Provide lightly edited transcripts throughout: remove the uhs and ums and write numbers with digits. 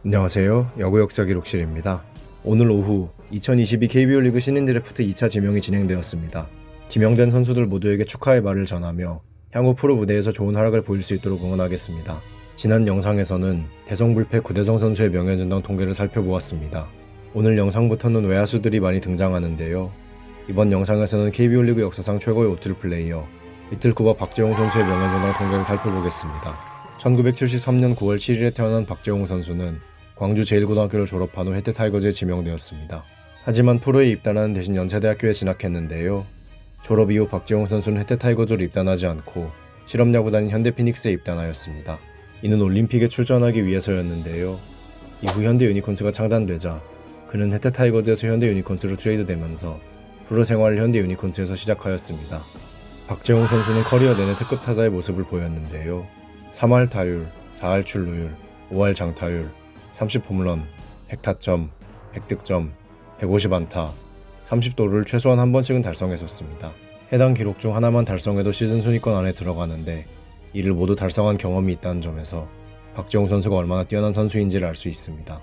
안녕하세요. 야구 역사 기록실입니다. 오늘 오후 2022 KBO 리그 신인 드래프트 2차 지명이 진행되었습니다. 지명된 선수들 모두에게 축하의 말을 전하며 향후 프로 무대에서 좋은 활약을 보일 수 있도록 응원하겠습니다. 지난 영상에서는 대성불패 구대성 선수의 명예전당 통계를 살펴보았습니다. 오늘 영상부터는 외야수들이 많이 등장하는데요. 이번 영상에서는 KBO 리그 역사상 최고의 오투 플레이어 리틀쿠바 박재홍 선수의 명예전당 통계를 살펴보겠습니다. 1973년 9월 7일에 태어난 박재홍 선수는 광주 제1고등학교를 졸업한 후 해태 타이거즈에 지명되었습니다. 하지만 프로에 입단하는 대신 연세대학교에 진학했는데요. 졸업 이후 박재홍 선수는 해태 타이거즈로 입단하지 않고 실업야구단인 현대 피닉스에 입단하였습니다. 이는 올림픽에 출전하기 위해서였는데요. 이후 현대 유니콘스가 창단되자 그는 해태 타이거즈에서 현대 유니콘스로 트레이드되면서 프로 생활을 현대 유니콘스에서 시작하였습니다. 박재홍 선수는 커리어 내내 특급 타자의 모습을 보였는데요. 3할 타율, 4할 출루율, 5할 장타율, 30홈런, 100타점, 100득점, 150안타, 30도루를 최소한 한 번씩은 달성했었습니다. 해당 기록 중 하나만 달성해도 시즌 순위권 안에 들어가는데 이를 모두 달성한 경험이 있다는 점에서 박재홍 선수가 얼마나 뛰어난 선수인지를 알 수 있습니다.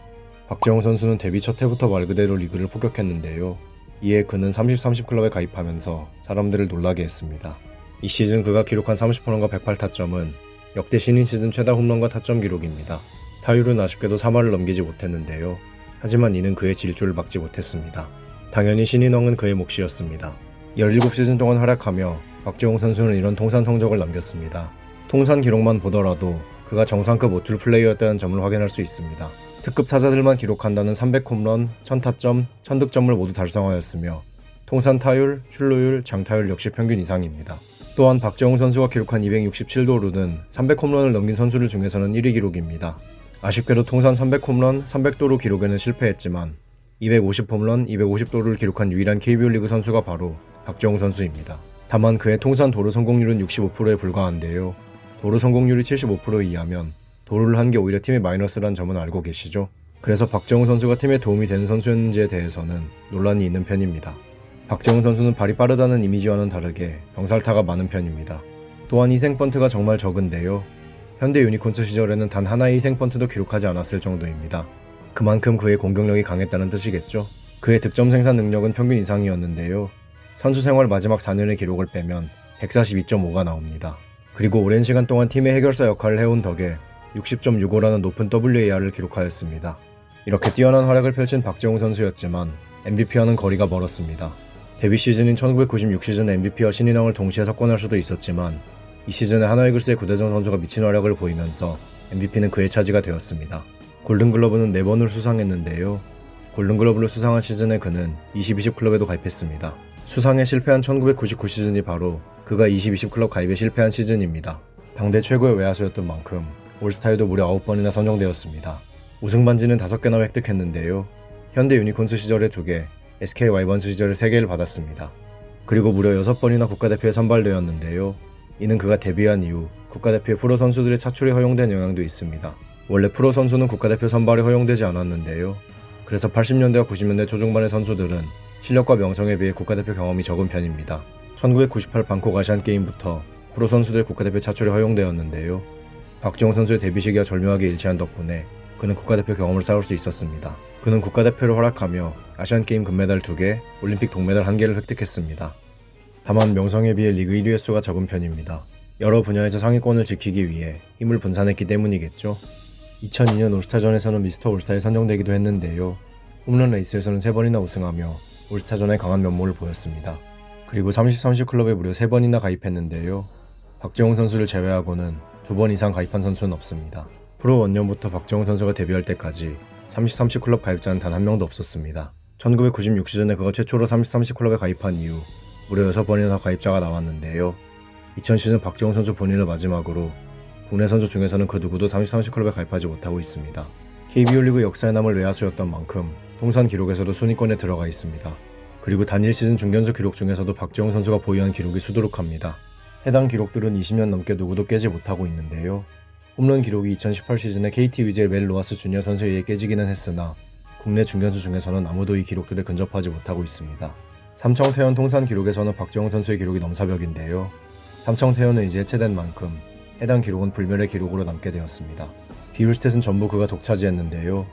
박재홍 선수는 데뷔 첫 해부터 말 그대로 리그를 폭격했는데요. 이에 그는 30-30 클럽에 가입하면서 사람들을 놀라게 했습니다. 이 시즌 그가 기록한 30홈런과 108타점은 역대 신인 시즌 최다 홈런과 타점 기록입니다. 타율은 아쉽게도 3할을 넘기지 못했는데요. 하지만 이는 그의 질주를 막지 못했습니다. 당연히 신인왕은 그의 몫이었습니다. 17시즌 동안 활약하며 박재홍 선수는 이런 통산 성적을 남겼습니다. 통산 기록만 보더라도 그가 정상급 오툴 플레이어였다는 점을 확인할 수 있습니다. 특급 타자들만 기록한다는 300홈런, 1000타점, 1000득점을 모두 달성하였으며 통산 타율, 출루율, 장타율 역시 평균 이상입니다. 또한 박재홍 선수가 기록한 267도루는 300홈런을 넘긴 선수들 중에서는 1위 기록입니다. 아쉽게도 통산 300홈런, 300도루 기록에는 실패했지만 250홈런, 250도루를 기록한 유일한 KBO 리그 선수가 바로 박재홍 선수입니다. 다만 그의 통산 도루 성공률은 65%에 불과한데요. 도루 성공률이 75%에 의하면 도루를 한 게 오히려 팀의 마이너스란 점은 알고 계시죠? 그래서 박재홍 선수가 팀에 도움이 되는 선수였는지에 대해서는 논란이 있는 편입니다. 박재홍 선수는 발이 빠르다는 이미지와는 다르게 병살타가 많은 편입니다. 또한 희생 번트가 정말 적은데요. 현대 유니콘스 시절에는 단 하나의 희생 번트도 기록하지 않았을 정도입니다. 그만큼 그의 공격력이 강했다는 뜻이겠죠. 그의 득점 생산 능력은 평균 이상이었는데요. 선수 생활 마지막 4년의 기록을 빼면 142.5가 나옵니다. 그리고 오랜 시간 동안 팀의 해결사 역할을 해온 덕에 60.65라는 높은 WAR을 기록하였습니다. 이렇게 뛰어난 활약을 펼친 박재홍 선수였지만 MVP와는 거리가 멀었습니다. 데뷔 시즌인 1996 시즌 MVP와 신인왕을 동시에 석권할 수도 있었지만 이 시즌에 하나이글스의 구대성 선수가 미친 활약을 보이면서 MVP는 그의 차지가 되었습니다. 골든글러브는 4번을 수상했는데요. 골든글러브를 수상한 시즌에 그는 20-20 클럽에도 가입했습니다. 수상에 실패한 1999 시즌이 바로 그가 20-20 클럽 가입에 실패한 시즌입니다. 당대 최고의 외야수였던 만큼 올스타에도 무려 9번이나 선정되었습니다. 우승 반지는 5개나 획득했는데요. 현대 유니콘스 시절에 2개, SK 와이번스 시절에 3개를 받았습니다. 그리고 무려 6번이나 국가대표에 선발되었는데요. 이는 그가 데뷔한 이후 국가대표의 프로 선수들의 차출이 허용된 영향도 있습니다. 원래 프로 선수는 국가대표 선발이 허용되지 않았는데요. 그래서 80년대와 90년대 초중반의 선수들은 실력과 명성에 비해 국가대표 경험이 적은 편입니다. 1998 방콕 아시안게임부터 프로 선수들 국가대표 차출이 허용되었는데요. 박재홍 선수의 데뷔 시기와 절묘하게 일치한 덕분에 그는 국가대표 경험을 쌓을 수 있었습니다. 그는 국가대표로 활약하며 아시안게임 금메달 2개, 올림픽 동메달 1개를 획득했습니다. 다만 명성에 비해 리그 1위 횟수가 적은 편입니다. 여러 분야에서 상위권을 지키기 위해 힘을 분산했기 때문이겠죠. 2002년 올스타전에서는 미스터 올스타에 선정되기도 했는데요. 홈런 레이스에서는 3번이나 우승하며 올스타전에 강한 면모를 보였습니다. 그리고 30-30 클럽에 무려 3번이나 가입했는데요. 박재홍 선수를 제외하고는 2번 이상 가입한 선수는 없습니다. 프로 원년부터 박재홍 선수가 데뷔할 때까지 30-30 클럽 가입자는 단 한 명도 없었습니다. 1996 시즌에 그가 최초로 30-30 클럽에 가입한 이후 무려 6번이나 가입자가 나왔는데요. 2000 시즌 박재홍 선수 본인을 마지막으로 국내 선수 중에서는 그 누구도 30-30 클럽에 가입하지 못하고 있습니다. KBO 리그 역사에 남을 외야수였던 만큼 통산 기록에서도 순위권에 들어가 있습니다. 그리고 단일 시즌 중견수 기록 중에서도 박재홍 선수가 보유한 기록이 수두룩합니다. 해당 기록들은 20년 넘게 누구도 깨지 못하고 있는데요. 홈런 기록이 2018 시즌에 KT 위즈의 멜 로하스 주니어 선수에 의해 깨지기는 했으나 국내 중견수 중에서는 아무도 이 기록들에 근접하지 못하고 있습니다. 삼청태연 통산 기록에서는 박재홍 선수의 기록이 넘사벽인데요. 삼청태연은 이제 해체된 만큼 해당 기록은 불멸의 기록으로 남게 되었습니다. 비율 스탯은 전부 그가 독차지했는데요.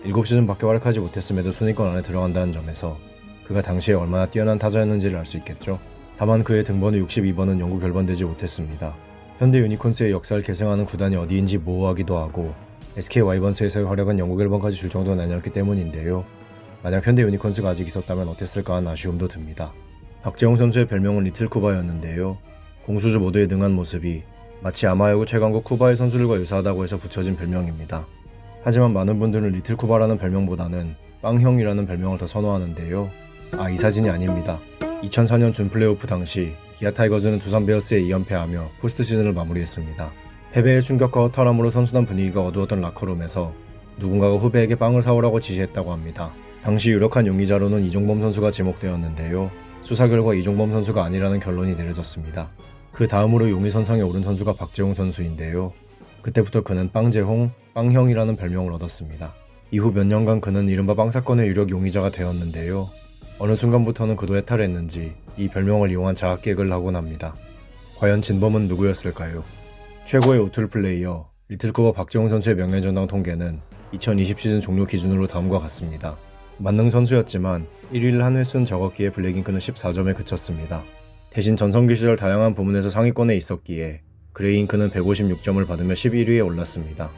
7시즌밖에 활약하지 못했음에도 순위권 안에 들어간다는 점에서 그가 당시에 얼마나 뛰어난 타자였는지를 알 수 있겠죠. 다만 그의 등번호 62번은 영구 결번되지 못했습니다. 현대 유니콘스의 역사를 계승하는 구단이 어디인지 모호하기도 하고 SK 와이번스에서의 활약은 영구 결번까지 줄 정도는 아니었기 때문인데요. 만약 현대 유니콘스가 아직 있었다면 어땠을까 하는 아쉬움도 듭니다. 박재홍 선수의 별명은 리틀 쿠바였는데요. 공수주 모두에 능한 모습이 마치 아마야구 최강국 쿠바의 선수들과 유사하다고 해서 붙여진 별명입니다. 하지만 많은 분들은 리틀 쿠바라는 별명보다는 빵형이라는 별명을 더 선호하는데요. 이 사진이 아닙니다. 2004년 준 플레이오프 당시 기아 타이거즈는 두산 베어스에 2연패하며 포스트 시즌을 마무리했습니다. 패배의 충격과 허탈함으로 선수단 분위기가 어두웠던 라커룸에서 누군가가 후배에게 빵을 사오라고 지시했다고 합니다. 당시 유력한 용의자로는 이종범 선수가 지목되었는데요. 수사 결과 이종범 선수가 아니라는 결론이 내려졌습니다. 그 다음으로 용의 선상에 오른 선수가 박재홍 선수인데요. 그때부터 그는 빵재홍, 빵형이라는 별명을 얻었습니다. 이후 몇 년간 그는 이른바 빵사건의 유력 용의자가 되었는데요. 어느 순간부터는 그도 해탈했는지 이 별명을 이용한 자학계획을 하곤 합니다. 과연 진범은 누구였을까요? 최고의 오툴 플레이어 리틀쿠버 박재홍 선수의 명예전당 통계는 2020 시즌 종료 기준으로 다음과 같습니다. 만능 선수였지만 1위를 한 횟수는 적었기에 블랙잉크는 14점에 그쳤습니다. 대신 전성기 시절 다양한 부문에서 상위권에 있었기에 그레이잉크는 156점을 받으며 11위에 올랐습니다.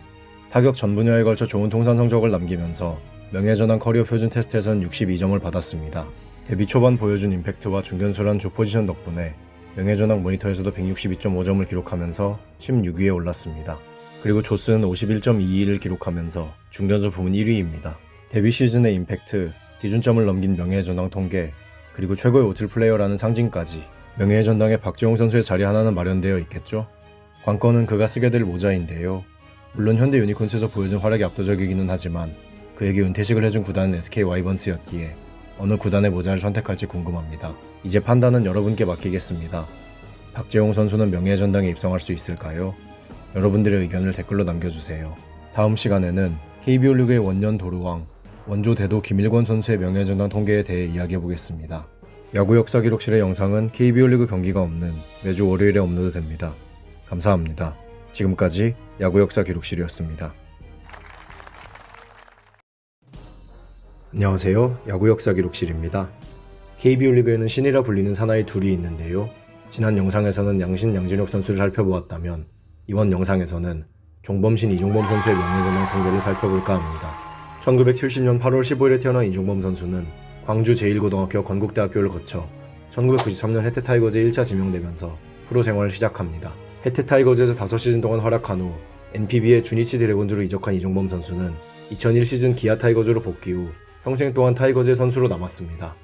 타격 전 분야에 걸쳐 좋은 통산 성적을 남기면서 명예전환 커리어 표준 테스트에서는 62점을 받았습니다. 데뷔 초반 보여준 임팩트와 중견수란 주 포지션 덕분에 명예전환 모니터에서도 162.5점을 기록하면서 16위에 올랐습니다. 그리고 조스는 51.22를 기록하면서 중견수 부문 1위입니다. 데뷔 시즌의 임팩트, 기준점을 넘긴 명예전당 통계, 그리고 최고의 오툴 플레이어라는 상징까지 명예의 전당에 박재홍 선수의 자리 하나는 마련되어 있겠죠? 관건은 그가 쓰게 될 모자인데요. 물론 현대 유니콘스에서 보여준 활약이 압도적이기는 하지만 그에게 은퇴식을 해준 구단은 SK 와이번스였기에 어느 구단의 모자를 선택할지 궁금합니다. 이제 판단은 여러분께 맡기겠습니다. 박재홍 선수는 명예의 전당에 입성할 수 있을까요? 여러분들의 의견을 댓글로 남겨주세요. 다음 시간에는 KBO 리그의 원년 도루왕, 원조 대도 김일권 선수의 명예의 전당 통계에 대해 이야기해보겠습니다. 야구 역사 기록실의 영상은 KBO 리그 경기가 없는 매주 월요일에 업로드됩니다. 감사합니다. 지금까지 야구 역사 기록실이었습니다. 안녕하세요. 야구 역사 기록실입니다. KBO 리그에는 신이라 불리는 사나이 둘이 있는데요. 지난 영상에서는 양신 양진혁 선수를 살펴보았다면 이번 영상에서는 종범신 이종범 선수의 명예전당 통계를 살펴볼까 합니다. 1970년 8월 15일에 태어난 이종범 선수는 광주 제1고등학교 건국대학교를 거쳐 1993년 해태 타이거즈에 1차 지명되면서 프로 생활을 시작합니다. 해태 타이거즈에서 5시즌 동안 활약한 후 NPB의 주니치 드래곤즈로 이적한 이종범 선수는 2001 시즌 기아 타이거즈로 복귀 후 평생 동안 타이거즈의 선수로 남았습니다.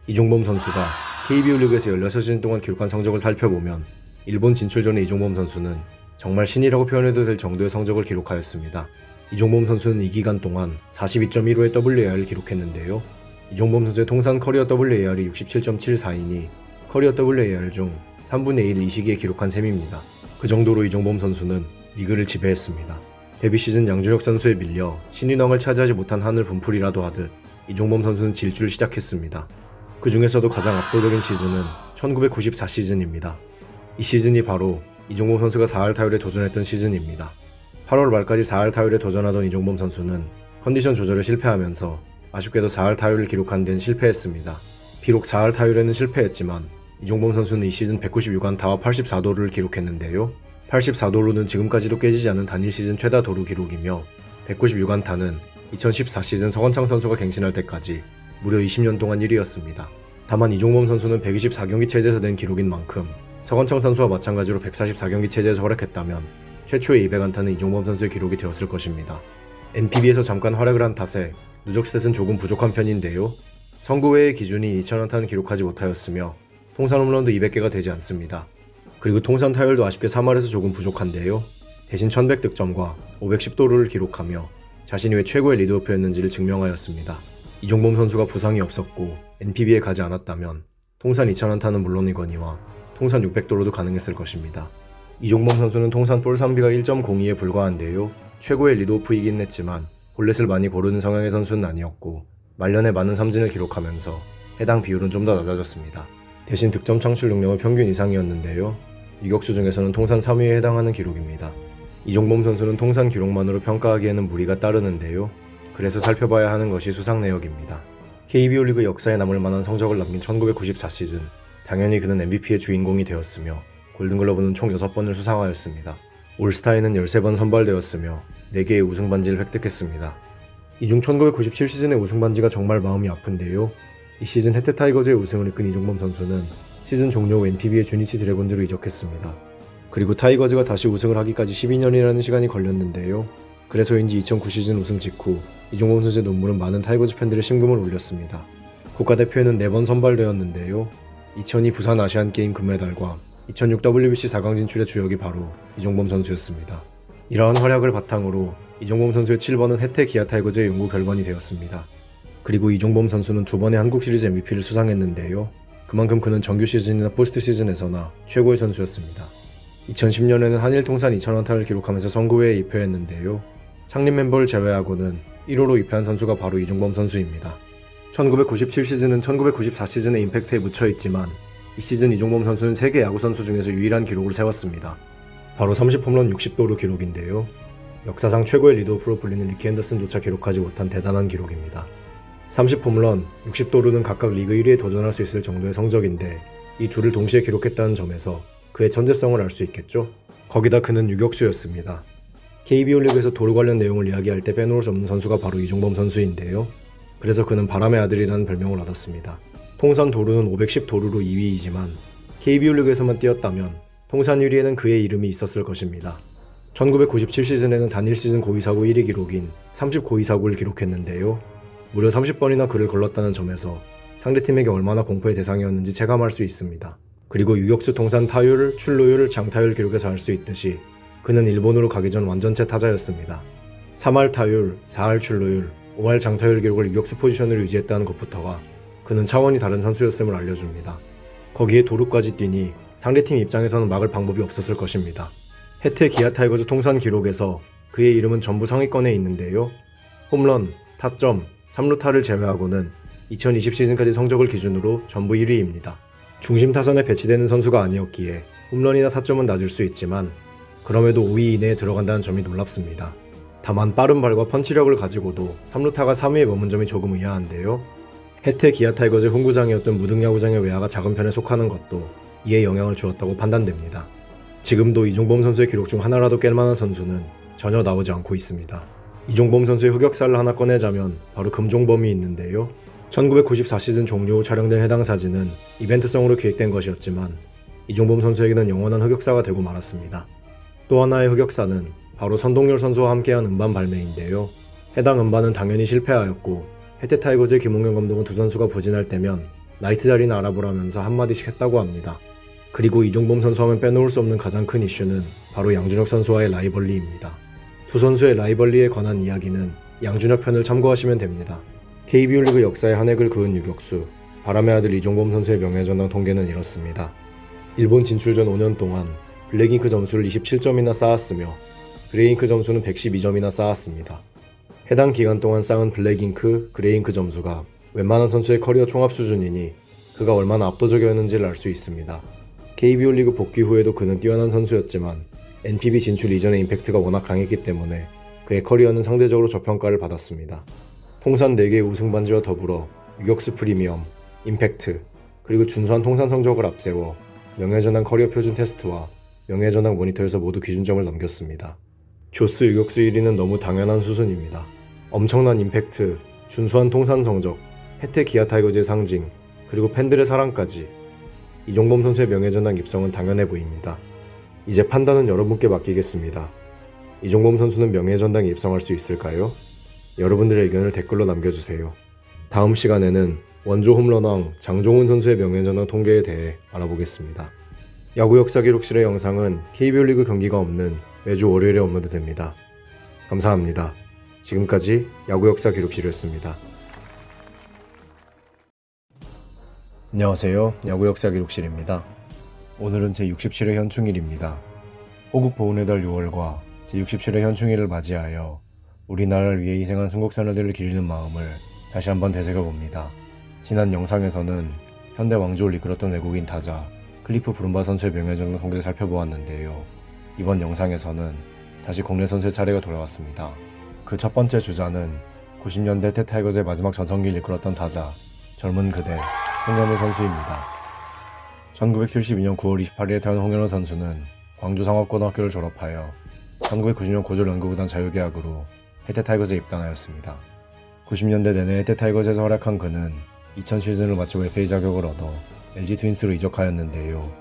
이종범 선수가 KBO 리그에서 16시즌 동안 기록한 성적을 살펴보면 일본 진출 전의 이종범 선수는 정말 신이라고 표현해도 될 정도의 성적을 기록하였습니다. 이종범 선수는 이 기간 동안 42.15의 WAR을 기록했는데요. 이종범 선수의 통산 커리어 WAR이 67.74이니 커리어 WAR 중 3분의 1을 이 시기에 기록한 셈입니다. 그 정도로 이종범 선수는 리그를 지배했습니다. 데뷔 시즌 양준혁 선수에 밀려 신인왕을 차지하지 못한 한을 분풀이라도 하듯 이종범 선수는 질주를 시작했습니다. 그 중에서도 가장 압도적인 시즌은 1994 시즌입니다. 이 시즌이 바로 이종범 선수가 4할 타율에 도전했던 시즌입니다. 8월 말까지 4할 타율에 도전하던 이종범 선수는 컨디션 조절에 실패하면서 아쉽게도 4할 타율을 기록한 데는 실패했습니다. 비록 4할 타율에는 실패했지만 이종범 선수는 이 시즌 196안타와 84도루를 기록했는데요. 84도루는 지금까지도 깨지지 않은 단일 시즌 최다 도루 기록이며 196안타는 2014 시즌 서건창 선수가 갱신할 때까지 무려 20년 동안 1위였습니다. 다만 이종범 선수는 124경기 체제에서 낸 기록인 만큼 서건창 선수와 마찬가지로 144경기 체제에서 활약했다면 최초의 200안타는 이종범 선수의 기록이 되었을 것입니다. NPB에서 잠깐 활약을 한 탓에 누적 스탯은 조금 부족한 편인데요. 선구 외의 기준이 2000안타는 기록하지 못하였으며 통산 홈런도 200개가 되지 않습니다. 그리고 통산 타율도 아쉽게 3할에서 조금 부족한데요. 대신 1100득점과 510도루를 기록하며 자신이 왜 최고의 리드오프였는지를 증명하였습니다. 이종범 선수가 부상이 없었고 NPB에 가지 않았다면 통산 2000안타는 물론이거니와 통산 600도루도 가능했을 것입니다. 이종범 선수는 통산 볼 3비가 1.02에 불과한데요. 최고의 리드오프이긴 했지만 볼넷을 많이 고르는 성향의 선수는 아니었고 말년에 많은 삼진을 기록하면서 해당 비율은 좀 더 낮아졌습니다. 대신 득점 창출 능력은 평균 이상이었는데요. 유격수 중에서는 통산 3위에 해당하는 기록입니다. 이종범 선수는 통산 기록만으로 평가하기에는 무리가 따르는데요. 그래서 살펴봐야 하는 것이 수상 내역입니다. KBO 리그 역사에 남을 만한 성적을 남긴 1994 시즌, 당연히 그는 MVP의 주인공이 되었으며 골든글러브는 총 6번을 수상하였습니다. 올스타에는 13번 선발되었으며 4개의 우승 반지를 획득했습니다. 이 중 1997 시즌의 우승 반지가 정말 마음이 아픈데요. 이 시즌 혜태 타이거즈의 우승을 이끈 이종범 선수는 시즌 종료 후 NPB의 주니치 드래곤즈로 이적했습니다. 그리고 타이거즈가 다시 우승을 하기까지 12년이라는 시간이 걸렸는데요. 그래서인지 2009 시즌 우승 직후 이종범 선수의 논문은 많은 타이거즈 팬들의 심금을 울렸습니다. 국가대표에는 4번 선발되었는데요. 2002 부산 아시안게임 금메달과 2006 WBC 4강 진출의 주역이 바로 이종범 선수였습니다. 이러한 활약을 바탕으로 이종범 선수의 7번은 혜태 기아 타이거즈의 용구 결번이 되었습니다. 그리고 이종범 선수는 2번의 한국 시리즈 MVP를 수상했는데요. 그만큼 그는 정규 시즌이나 포스트 시즌에서나 최고의 선수였습니다. 2010년에는 한일 통산 2000안타를 기록하면서 선구회에 입회했는데요. 창립 멤버를 제외하고는 1호로 입회한 선수가 바로 이종범 선수입니다. 1997 시즌은 1994 시즌의 임팩트에 묻혀있지만 이 시즌 이종범 선수는 세계 야구 선수 중에서 유일한 기록을 세웠습니다. 바로 30홈런 60도루 기록인데요. 역사상 최고의 리드오프로 불리는 리키 앤더슨조차 기록하지 못한 대단한 기록입니다. 30홈런, 60도루는 각각 리그 1위에 도전할 수 있을 정도의 성적인데 이 둘을 동시에 기록했다는 점에서 그의 천재성을 알 수 있겠죠? 거기다 그는 유격수였습니다. KBO 리그에서 도루 관련 내용을 이야기할 때 빼놓을 수 없는 선수가 바로 이종범 선수인데요. 그래서 그는 바람의 아들이라는 별명을 얻었습니다. 통산 도루는 510도루로 2위이지만 KBO 리그에서만 뛰었다면 통산 1위에는 그의 이름이 있었을 것입니다. 1997 시즌에는 단일 시즌 고의사고 1위 기록인 30 고의사고를 기록했는데요. 무려 30번이나 그를 걸렀다는 점에서 상대팀에게 얼마나 공포의 대상이었는지 체감할 수 있습니다. 그리고 유격수 통산 타율, 출루율, 장타율 기록에서 알 수 있듯이 그는 일본으로 가기 전 완전체 타자였습니다. 3할 타율, 4할 출루율, 5할 장타율 기록을 유격수 포지션으로 유지했다는 것부터가 그는 차원이 다른 선수였음을 알려줍니다. 거기에 도루까지 뛰니 상대팀 입장에서는 막을 방법이 없었을 것입니다. 혜태 기아 타이거즈 통산 기록에서 그의 이름은 전부 상위권에 있는데요. 홈런, 타점, 3루타를 제외하고는 2020 시즌까지 성적을 기준으로 전부 1위입니다. 중심 타선에 배치되는 선수가 아니었기에 홈런이나 타점은 낮을 수 있지만 그럼에도 5위 이내에 들어간다는 점이 놀랍습니다. 다만 빠른 발과 펀치력을 가지고도 3루타가 3위에 머문 점이 조금 의아한데요. 혜태 기아 타이거즈의 홈구장이었던 무등야구장의 외야가 작은 편에 속하는 것도 이에 영향을 주었다고 판단됩니다. 지금도 이종범 선수의 기록 중 하나라도 깰 만한 선수는 전혀 나오지 않고 있습니다. 이종범 선수의 흑역사를 하나 꺼내자면 바로 금종범이 있는데요. 1994 시즌 종료 후 촬영된 해당 사진은 이벤트성으로 기획된 것이었지만 이종범 선수에게는 영원한 흑역사가 되고 말았습니다. 또 하나의 흑역사는 바로 선동열 선수와 함께한 음반 발매인데요. 해당 음반은 당연히 실패하였고 혜태 타이거즈의 김홍현 감독은 두 선수가 부진할 때면 나이트 자리나 알아보라면서 한마디씩 했다고 합니다. 그리고 이종범 선수 하면 빼놓을 수 없는 가장 큰 이슈는 바로 양준혁 선수와의 라이벌리입니다. 두 선수의 라이벌리에 관한 이야기는 양준혁 편을 참고하시면 됩니다. KBO 리그 역사의 한 획을 그은 유격수, 바람의 아들 이종범 선수의 명예전당 통계는 이렇습니다. 일본 진출 전 5년 동안 블랙잉크 점수를 27점이나 쌓았으며 그레이잉크 점수는 112점이나 쌓았습니다. 해당 기간 동안 쌓은 블랙잉크, 그레이잉크 점수가 웬만한 선수의 커리어 총합 수준이니 그가 얼마나 압도적이었는지를 알 수 있습니다. KBO 리그 복귀 후에도 그는 뛰어난 선수였지만 NPB 진출 이전의 임팩트가 워낙 강했기 때문에 그의 커리어는 상대적으로 저평가를 받았습니다. 통산 4개의 우승 반지와 더불어 유격수 프리미엄, 임팩트, 그리고 준수한 통산 성적을 앞세워 명예전당 커리어 표준 테스트와 명예전당 모니터에서 모두 기준점을 넘겼습니다. 조스 유격수 1위는 너무 당연한 수준입니다. 엄청난 임팩트, 준수한 통산 성적, 혜태 기아 타이거즈의 상징, 그리고 팬들의 사랑까지 이종범 선수의 명예전당 입성은 당연해 보입니다. 이제 판단은 여러분께 맡기겠습니다. 이종범 선수는 명예전당에 입성할 수 있을까요? 여러분들의 의견을 댓글로 남겨주세요. 다음 시간에는 원조 홈런왕 장종훈 선수의 명예전당 통계에 대해 알아보겠습니다. 야구 역사 기록실의 영상은 KBO 리그 경기가 없는 매주 월요일에 업로드됩니다. 감사합니다. 지금까지 야구 역사 기록실이었습니다. 안녕하세요. 야구 역사 기록실입니다. 오늘은 제67회 현충일입니다. 호국 보훈의 달 6월과 제67회 현충일을 맞이하여 우리나라를 위해 희생한 순국선열들을 기리는 마음을 다시 한번 되새겨봅니다. 지난 영상에서는 현대 왕조를 이끌었던 외국인 타자 클리프 브룸바 선수의 명예전당 통계를 살펴보았는데요. 이번 영상에서는 다시 국내 선수의 차례가 돌아왔습니다. 그 첫 번째 주자는 90년대 혜태 타이거즈의 마지막 전성기를 이끌었던 타자 젊은 그대 홍현우 선수입니다. 1972년 9월 28일에 태어난 홍현우 선수는 광주 상업고등학교를 졸업하여 1990년 고졸 연구구단 자유계약으로 혜태 타이거즈에 입단하였습니다. 90년대 내내 혜태 타이거즈에서 활약한 그는 2000 시즌을 마치고 FA 자격을 얻어 LG 트윈스로 이적하였는데요.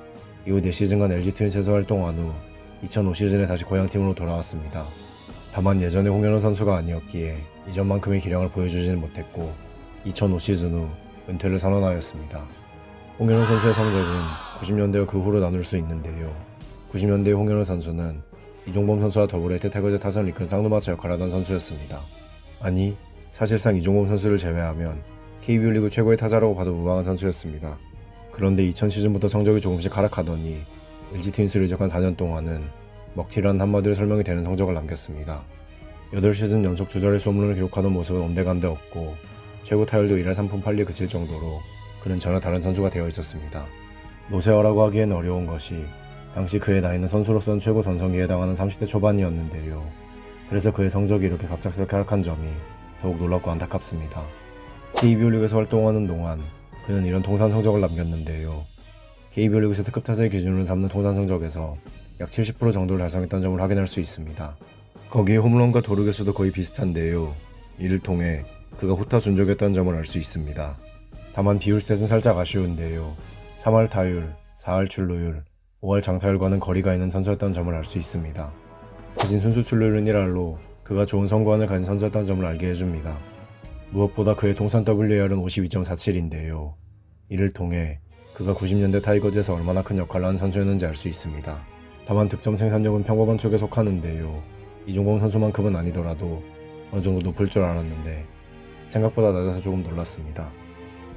이후 4시즌간 LG 트윈스에서 활동한 후 2005 시즌에 다시 고향팀으로 돌아왔습니다. 다만 예전의 홍현우 선수가 아니었기에 이전만큼의 기량을 보여주지는 못했고 2005 시즌 후 은퇴를 선언하였습니다. 홍현우 선수의 성적은 90년대와 그 후로 나눌 수 있는데요. 90년대의 홍현우 선수는 이종범 선수와 더불어 혜태 타이거즈 타선을 이끈 쌍두마차 역할을 하던 선수였습니다. 아니, 사실상 이종범 선수를 제외하면 KBO 리그 최고의 타자라고 봐도 무방한 선수였습니다. 그런데 2000 시즌부터 성적이 조금씩 하락하더니 LG 트윈스를 이적한 4년 동안은 먹튀라는 한마디로 설명이 되는 성적을 남겼습니다. 8시즌 연속 2자릿수 홈런을 기록하던 모습은 온데간데 없고 최고 타율도 1할 3푼 8리에 그칠 정도로 그는 전혀 다른 선수가 되어 있었습니다. 노세어라고 하기엔 어려운 것이 당시 그의 나이는 선수로서는 최고 전성기에 해당하는 30대 초반이었는데요. 그래서 그의 성적이 이렇게 갑작스럽게 하락한 점이 더욱 놀랍고 안타깝습니다. KBO 리그에서 활동하는 동안 그는 이런 통산 성적을 남겼는데요. KBO 리그에서 특급 타자의 기준으로 삼는 통산 성적에서 약 70% 정도를 달성했던 점을 확인할 수 있습니다. 거기에 홈런과 도루 개수도 거의 비슷한데요. 이를 통해 그가 후타 준족이었다는 점을 알 수 있습니다. 다만 비율 스탯은 살짝 아쉬운데요. 3할 타율, 4할 출루율, 5할 장타율과는 거리가 있는 선수였다는 점을 알 수 있습니다. 대신 순수 출루율은 1할로 그가 좋은 선구안을 가진 선수였다는 점을 알게 해줍니다. 무엇보다 그의 통산 WAR은 52.47인데요. 이를 통해 그가 90년대 타이거즈에서 얼마나 큰 역할을 한 선수였는지 알 수 있습니다. 다만 득점 생산력은 평범한 축에 속하는데요. 이종범 선수만큼은 아니더라도 어느 정도 높을 줄 알았는데 생각보다 낮아서 조금 놀랐습니다.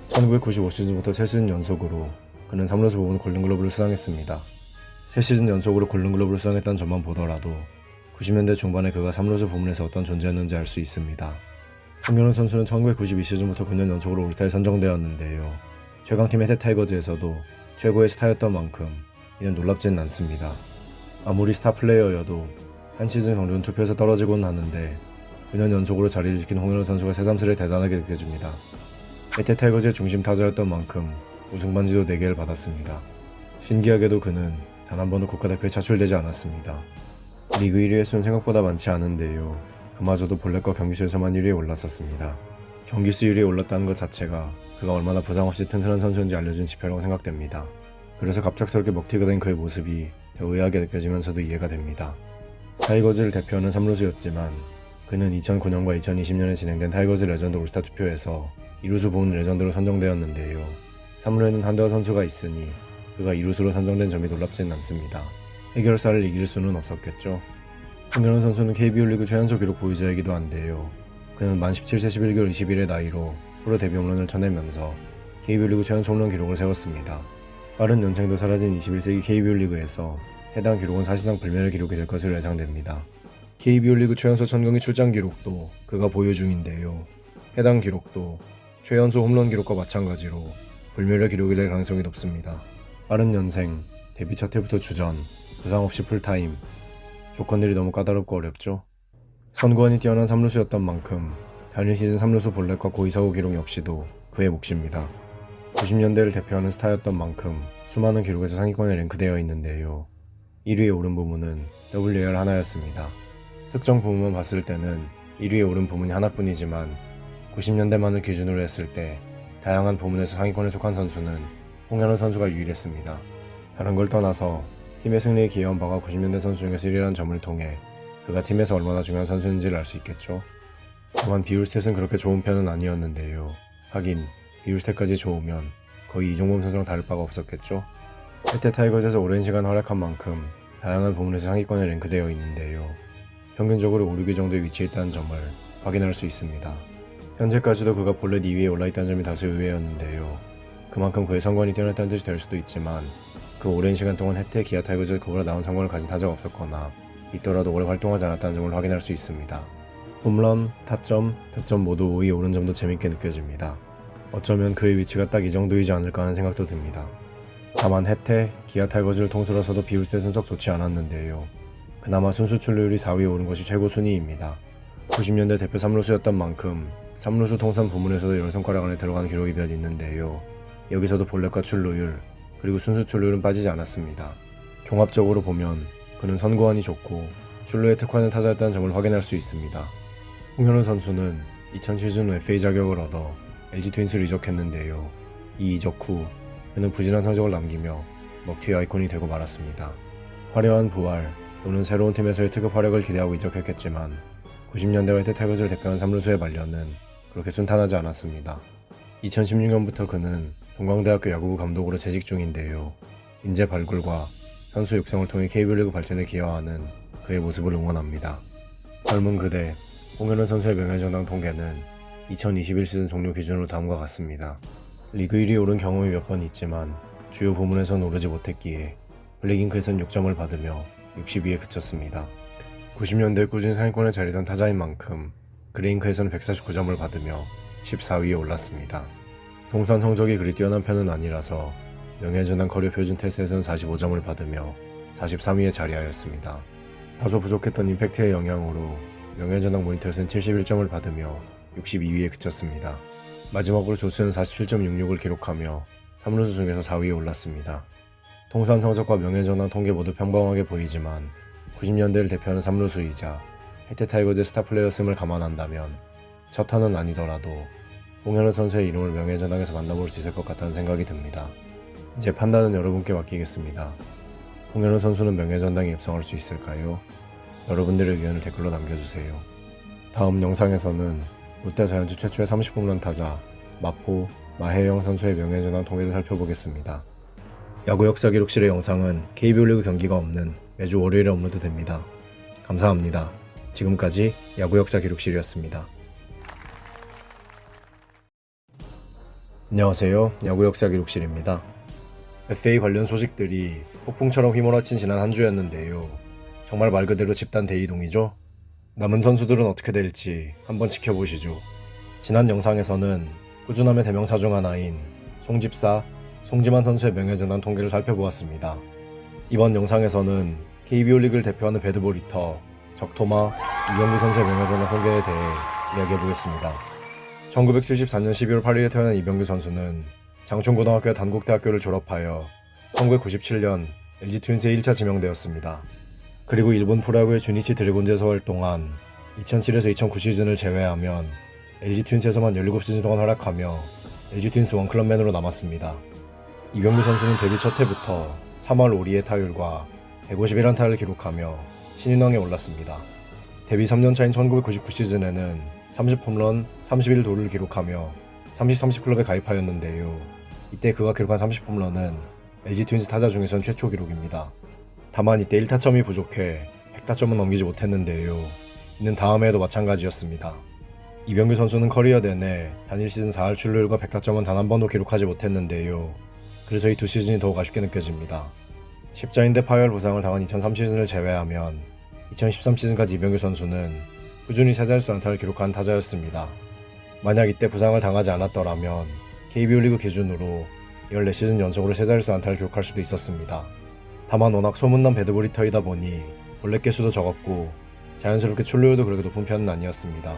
1995 시즌부터 3시즌 연속으로 그는 3루수 부분 골든글러브를 수상했습니다. 3시즌 연속으로 골든글러브를 수상했다는 점만 보더라도 90년대 중반에 그가 3루수 부문에서 어떤 존재였는지 알 수 있습니다. 홍현우 선수는 1992 시즌부터 9년 연속으로 올스타에 선정되었는데요. 최강팀 혜태 타이거즈에서도 최고의 스타였던 만큼 이는 놀랍지는 않습니다. 아무리 스타 플레이어여도 한 시즌 정도는 투표에서 떨어지고는 하는데 9년 연속으로 자리를 지킨 홍현우 선수가 새삼스레 대단하게 느껴집니다. 혜태 타이거즈의 중심 타자였던 만큼 우승 반지도 4개를 받았습니다. 신기하게도 그는 단 한 번도 국가대표에 차출되지 않았습니다. 리그 1위 횟수는 생각보다 많지 않은데요. 그마저도 볼넷과 경기수에서만 1위에 올랐었습니다. 경기수 1위에 올랐다는 것 자체가 그가 얼마나 부상 없이 튼튼한 선수인지 알려준 지표라고 생각됩니다. 그래서 갑작스럽게 먹튀가 된 그의 모습이 더 의아하게 느껴지면서도 이해가 됩니다. 타이거즈를 대표하는 3루수였지만 그는 2009년과 2020년에 진행된 타이거즈 레전드 올스타 투표에서 2루수 부문 레전드로 선정되었는데요. 3루에는 한대화 선수가 있으니 그가 2루수로 선정된 점이 놀랍지는 않습니다. 해결사를 이길 수는 없었겠죠. 홍현우 선수는 KBO 리그 최연소 기록 보유자이기도 한데요. 그는 만 17세 11개월 20일의 나이로 프로 데뷔 홈런을 쳐내면서 KBO 리그 최연소 홈런 기록을 세웠습니다. 빠른 연생도 사라진 21세기 KBO 리그에서 해당 기록은 사실상 불멸의 기록이 될 것으로 예상됩니다. KBO 리그 최연소 천경기 출장 기록도 그가 보유 중인데요. 해당 기록도 최연소 홈런 기록과 마찬가지로 불멸의 기록이 될 가능성이 높습니다. 빠른 연생, 데뷔 첫 해부터 주전, 부상 없이 풀타임, 조건들이 너무 까다롭고 어렵죠. 선구안이 뛰어난 3루수였던 만큼 단일 시즌 3루수 볼넷과 고의사고 기록 역시도 그의 몫입니다. 90년대를 대표하는 스타였던 만큼 수많은 기록에서 상위권에 랭크되어 있는데요. 1위에 오른 부문은 WAR 하나였습니다. 특정 부문만 봤을 때는 1위에 오른 부문이 하나뿐이지만 90년대만을 기준으로 했을 때 다양한 부문에서 상위권에 속한 선수는 홍현우 선수가 유일했습니다. 다른 걸 떠나서 팀의 승리에 기여한 바가 90년대 선수 중에서 1위라는 점을 통해 그가 팀에서 얼마나 중요한 선수인지를 알 수 있겠죠. 다만 비율 스탯은 그렇게 좋은 편은 아니었는데요. 하긴 비율 스탯까지 좋으면 거의 이종범 선수랑 다를 바가 없었겠죠. 혜태 타이거즈에서 오랜 시간 활약한 만큼 다양한 부문에서 상위권에 랭크되어 있는데요. 평균적으로 5, 6위 정도에 위치해 있다는 점을 확인할 수 있습니다. 현재까지도 그가 볼넷 2위에 올라있다는 점이 다소 의외였는데요. 그만큼 그의 선관이 뛰어났다는 뜻이 될 수도 있지만 그 오랜 시간 동안 혜태 기아 타이거즈에 그보다 나은 성과를 가진 타자가 없었거나 있더라도 오래 활동하지 않았다는 점을 확인할 수 있습니다. 홈런, 타점, 득점 모두 5위에 오른 점도 재밌게 느껴집니다. 어쩌면 그의 위치가 딱 이 정도이지 않을까 하는 생각도 듭니다. 다만 혜태, 기아 타이거즈를 통틀어서도 비율 스탯은 썩 좋지 않았는데요. 그나마 순수 출루율이 4위에 오른 것이 최고 순위입니다. 90년대 대표 3루수였던 만큼 3루수 통산 부문에서도 여러 손가락 안에 들어가는 기록이 몇 있는데요. 여기서도 볼넷과 출루율, 그리고 순수 출루율은 빠지지 않았습니다. 종합적으로 보면 그는 선구안이 좋고 출루에 특화된 타자였다는 점을 확인할 수 있습니다. 홍현우 선수는 2000 시즌 후 FA 자격을 얻어 LG 트윈스로 이적했는데요. 이 이적 후 그는 부진한 성적을 남기며 먹튀의 아이콘이 되고 말았습니다. 화려한 부활 또는 새로운 팀에서의 특급 활약을 기대하고 이적했겠지만 90년대 화이트 타이거즈를 대표한 3루수의 말년은 그렇게 순탄하지 않았습니다. 2016년부터 그는 동광대학교 야구부 감독으로 재직 중인데요. 인재 발굴과 선수 육성을 통해 KBO 리그 발전에 기여하는 그의 모습을 응원합니다. 젊은 그대 홍현우 선수의 명예전당 통계는 2021 시즌 종료 기준으로 다음과 같습니다. 리그 1위 오른 경험이 몇 번 있지만 주요 부문에선 오르지 못했기에 블랙잉크에선 6점을 받으며 62에 그쳤습니다. 90년대 꾸준히 상위권에 자리던 타자인 만큼 그레잉크에서는 149점을 받으며 14위에 올랐습니다. 통산 성적이 그리 뛰어난 편은 아니라서 명예전당 커리어 표준 테스트에서는 45점을 받으며 43위에 자리하였습니다. 다소 부족했던 임팩트의 영향으로 명예전당 모니터에서는 71점을 받으며 62위에 그쳤습니다. 마지막으로 조수는 47.66을 기록하며 3루수 중에서 4위에 올랐습니다. 통산 성적과 명예전당 통계 모두 평범하게 보이지만 90년대를 대표하는 3루수이자 해태 타이거즈의 스타 플레이였음을 감안한다면 첫 타는 아니더라도 홍현우 선수의 이름을 명예전당에서 만나볼 수 있을 것 같다는 생각이 듭니다. 제 판단은 여러분께 맡기겠습니다. 홍현우 선수는 명예전당에 입성할 수 있을까요? 여러분들의 의견을 댓글로 남겨주세요. 다음 영상에서는 롯데 자이언츠 최초의 30홈런 타자 마포 마혜영 선수의 명예전당 통계를 살펴보겠습니다. 야구 역사 기록실의 영상은 KBO 리그 경기가 없는 매주 월요일에 업로드됩니다. 감사합니다. 지금까지 야구 역사 기록실이었습니다. 안녕하세요. 야구 역사 기록실입니다. FA 관련 소식들이 폭풍처럼 휘몰아친 지난 한 주였는데요. 정말 말 그대로 집단 대이동이죠? 남은 선수들은 어떻게 될지 한번 지켜보시죠. 지난 영상에서는 꾸준함의 대명사 중 하나인 송집사, 송지만 선수의 명예전당 통계를 살펴보았습니다. 이번 영상에서는 KBO 리그를 대표하는 배드볼 히터 적토마 이병규 선수의 명예전당 통계에 대해 이야기해보겠습니다. 1974년 12월 8일에 태어난 이병규 선수는 장충고등학교와 단국대학교를 졸업하여 1997년 LG 트윈스에 1차 지명되었습니다. 그리고 일본 프로야구의 주니치 드래곤즈에서 활동한 2007에서 2009 시즌을 제외하면 LG 트윈스에서만 17시즌 동안 활약하며 LG 트윈스 원클럽맨으로 남았습니다. 이병규 선수는 데뷔 첫 해부터 3할 5리의 타율과 151안타를 기록하며 신인왕에 올랐습니다. 데뷔 3년차인 1999 시즌에는 30홈런, 31도루를 기록하며 30-30클럽에 가입하였는데요. 이때 그가 기록한 30홈런은 LG 트윈스 타자 중에선 최초 기록입니다. 다만 이때 1타점이 부족해 100타점은 넘기지 못했는데요. 이는 다음 해에도 마찬가지였습니다. 이병규 선수는 커리어 내내 단일 시즌 4할 출루율과 100타점은 단 한 번도 기록하지 못했는데요. 그래서 이 두 시즌이 더욱 아쉽게 느껴집니다. 십자인대 파열 부상을 당한 2003 시즌을 제외하면 2013 시즌까지 이병규 선수는 꾸준히 세자릿수 안타를 기록한 타자였습니다. 만약 이때 부상을 당하지 않았더라면 KBO 리그 기준으로 14시즌 연속으로 세자릿수 안타를 기록할 수도 있었습니다. 다만 워낙 소문난 배드볼 히터이다 보니 볼넷 개수도 적었고 자연스럽게 출루율도 그렇게 높은 편은 아니었습니다.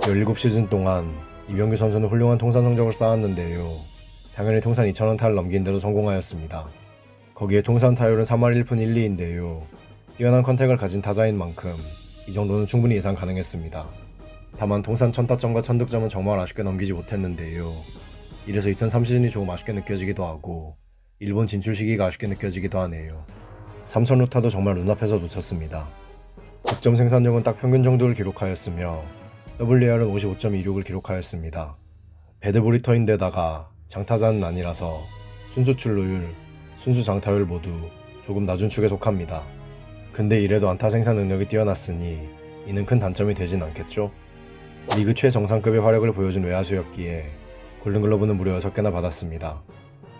17시즌 동안 이병규 선수는 훌륭한 통산 성적을 쌓았는데요. 당연히 통산 2000안타를 넘긴 데도 성공하였습니다. 거기에 통산 타율은 3할 1푼 1리인데요. 뛰어난 컨택을 가진 타자인 만큼 이 정도는 충분히 예상 가능했습니다. 다만 통산 1000타점과 1000득점은 정말 아쉽게 넘기지 못했는데요. 이래서 2003 시즌이 조금 아쉽게 느껴지기도 하고 일본 진출 시기가 아쉽게 느껴지기도 하네요. 3000루타도 정말 눈앞에서 놓쳤습니다. 득점 생산력은 딱 평균 정도를 기록하였으며 WAR은 55.26을 기록하였습니다. 배드볼 히터인데다가 장타자는 아니라서 순수 출루율, 순수 장타율 모두 조금 낮은 축에 속합니다. 근데 이래도 안타 생산 능력이 뛰어났으니 이는 큰 단점이 되진 않겠죠? 리그 최정상급의 활약을 보여준 외야수였기에 골든글러브는 무려 6개나 받았습니다.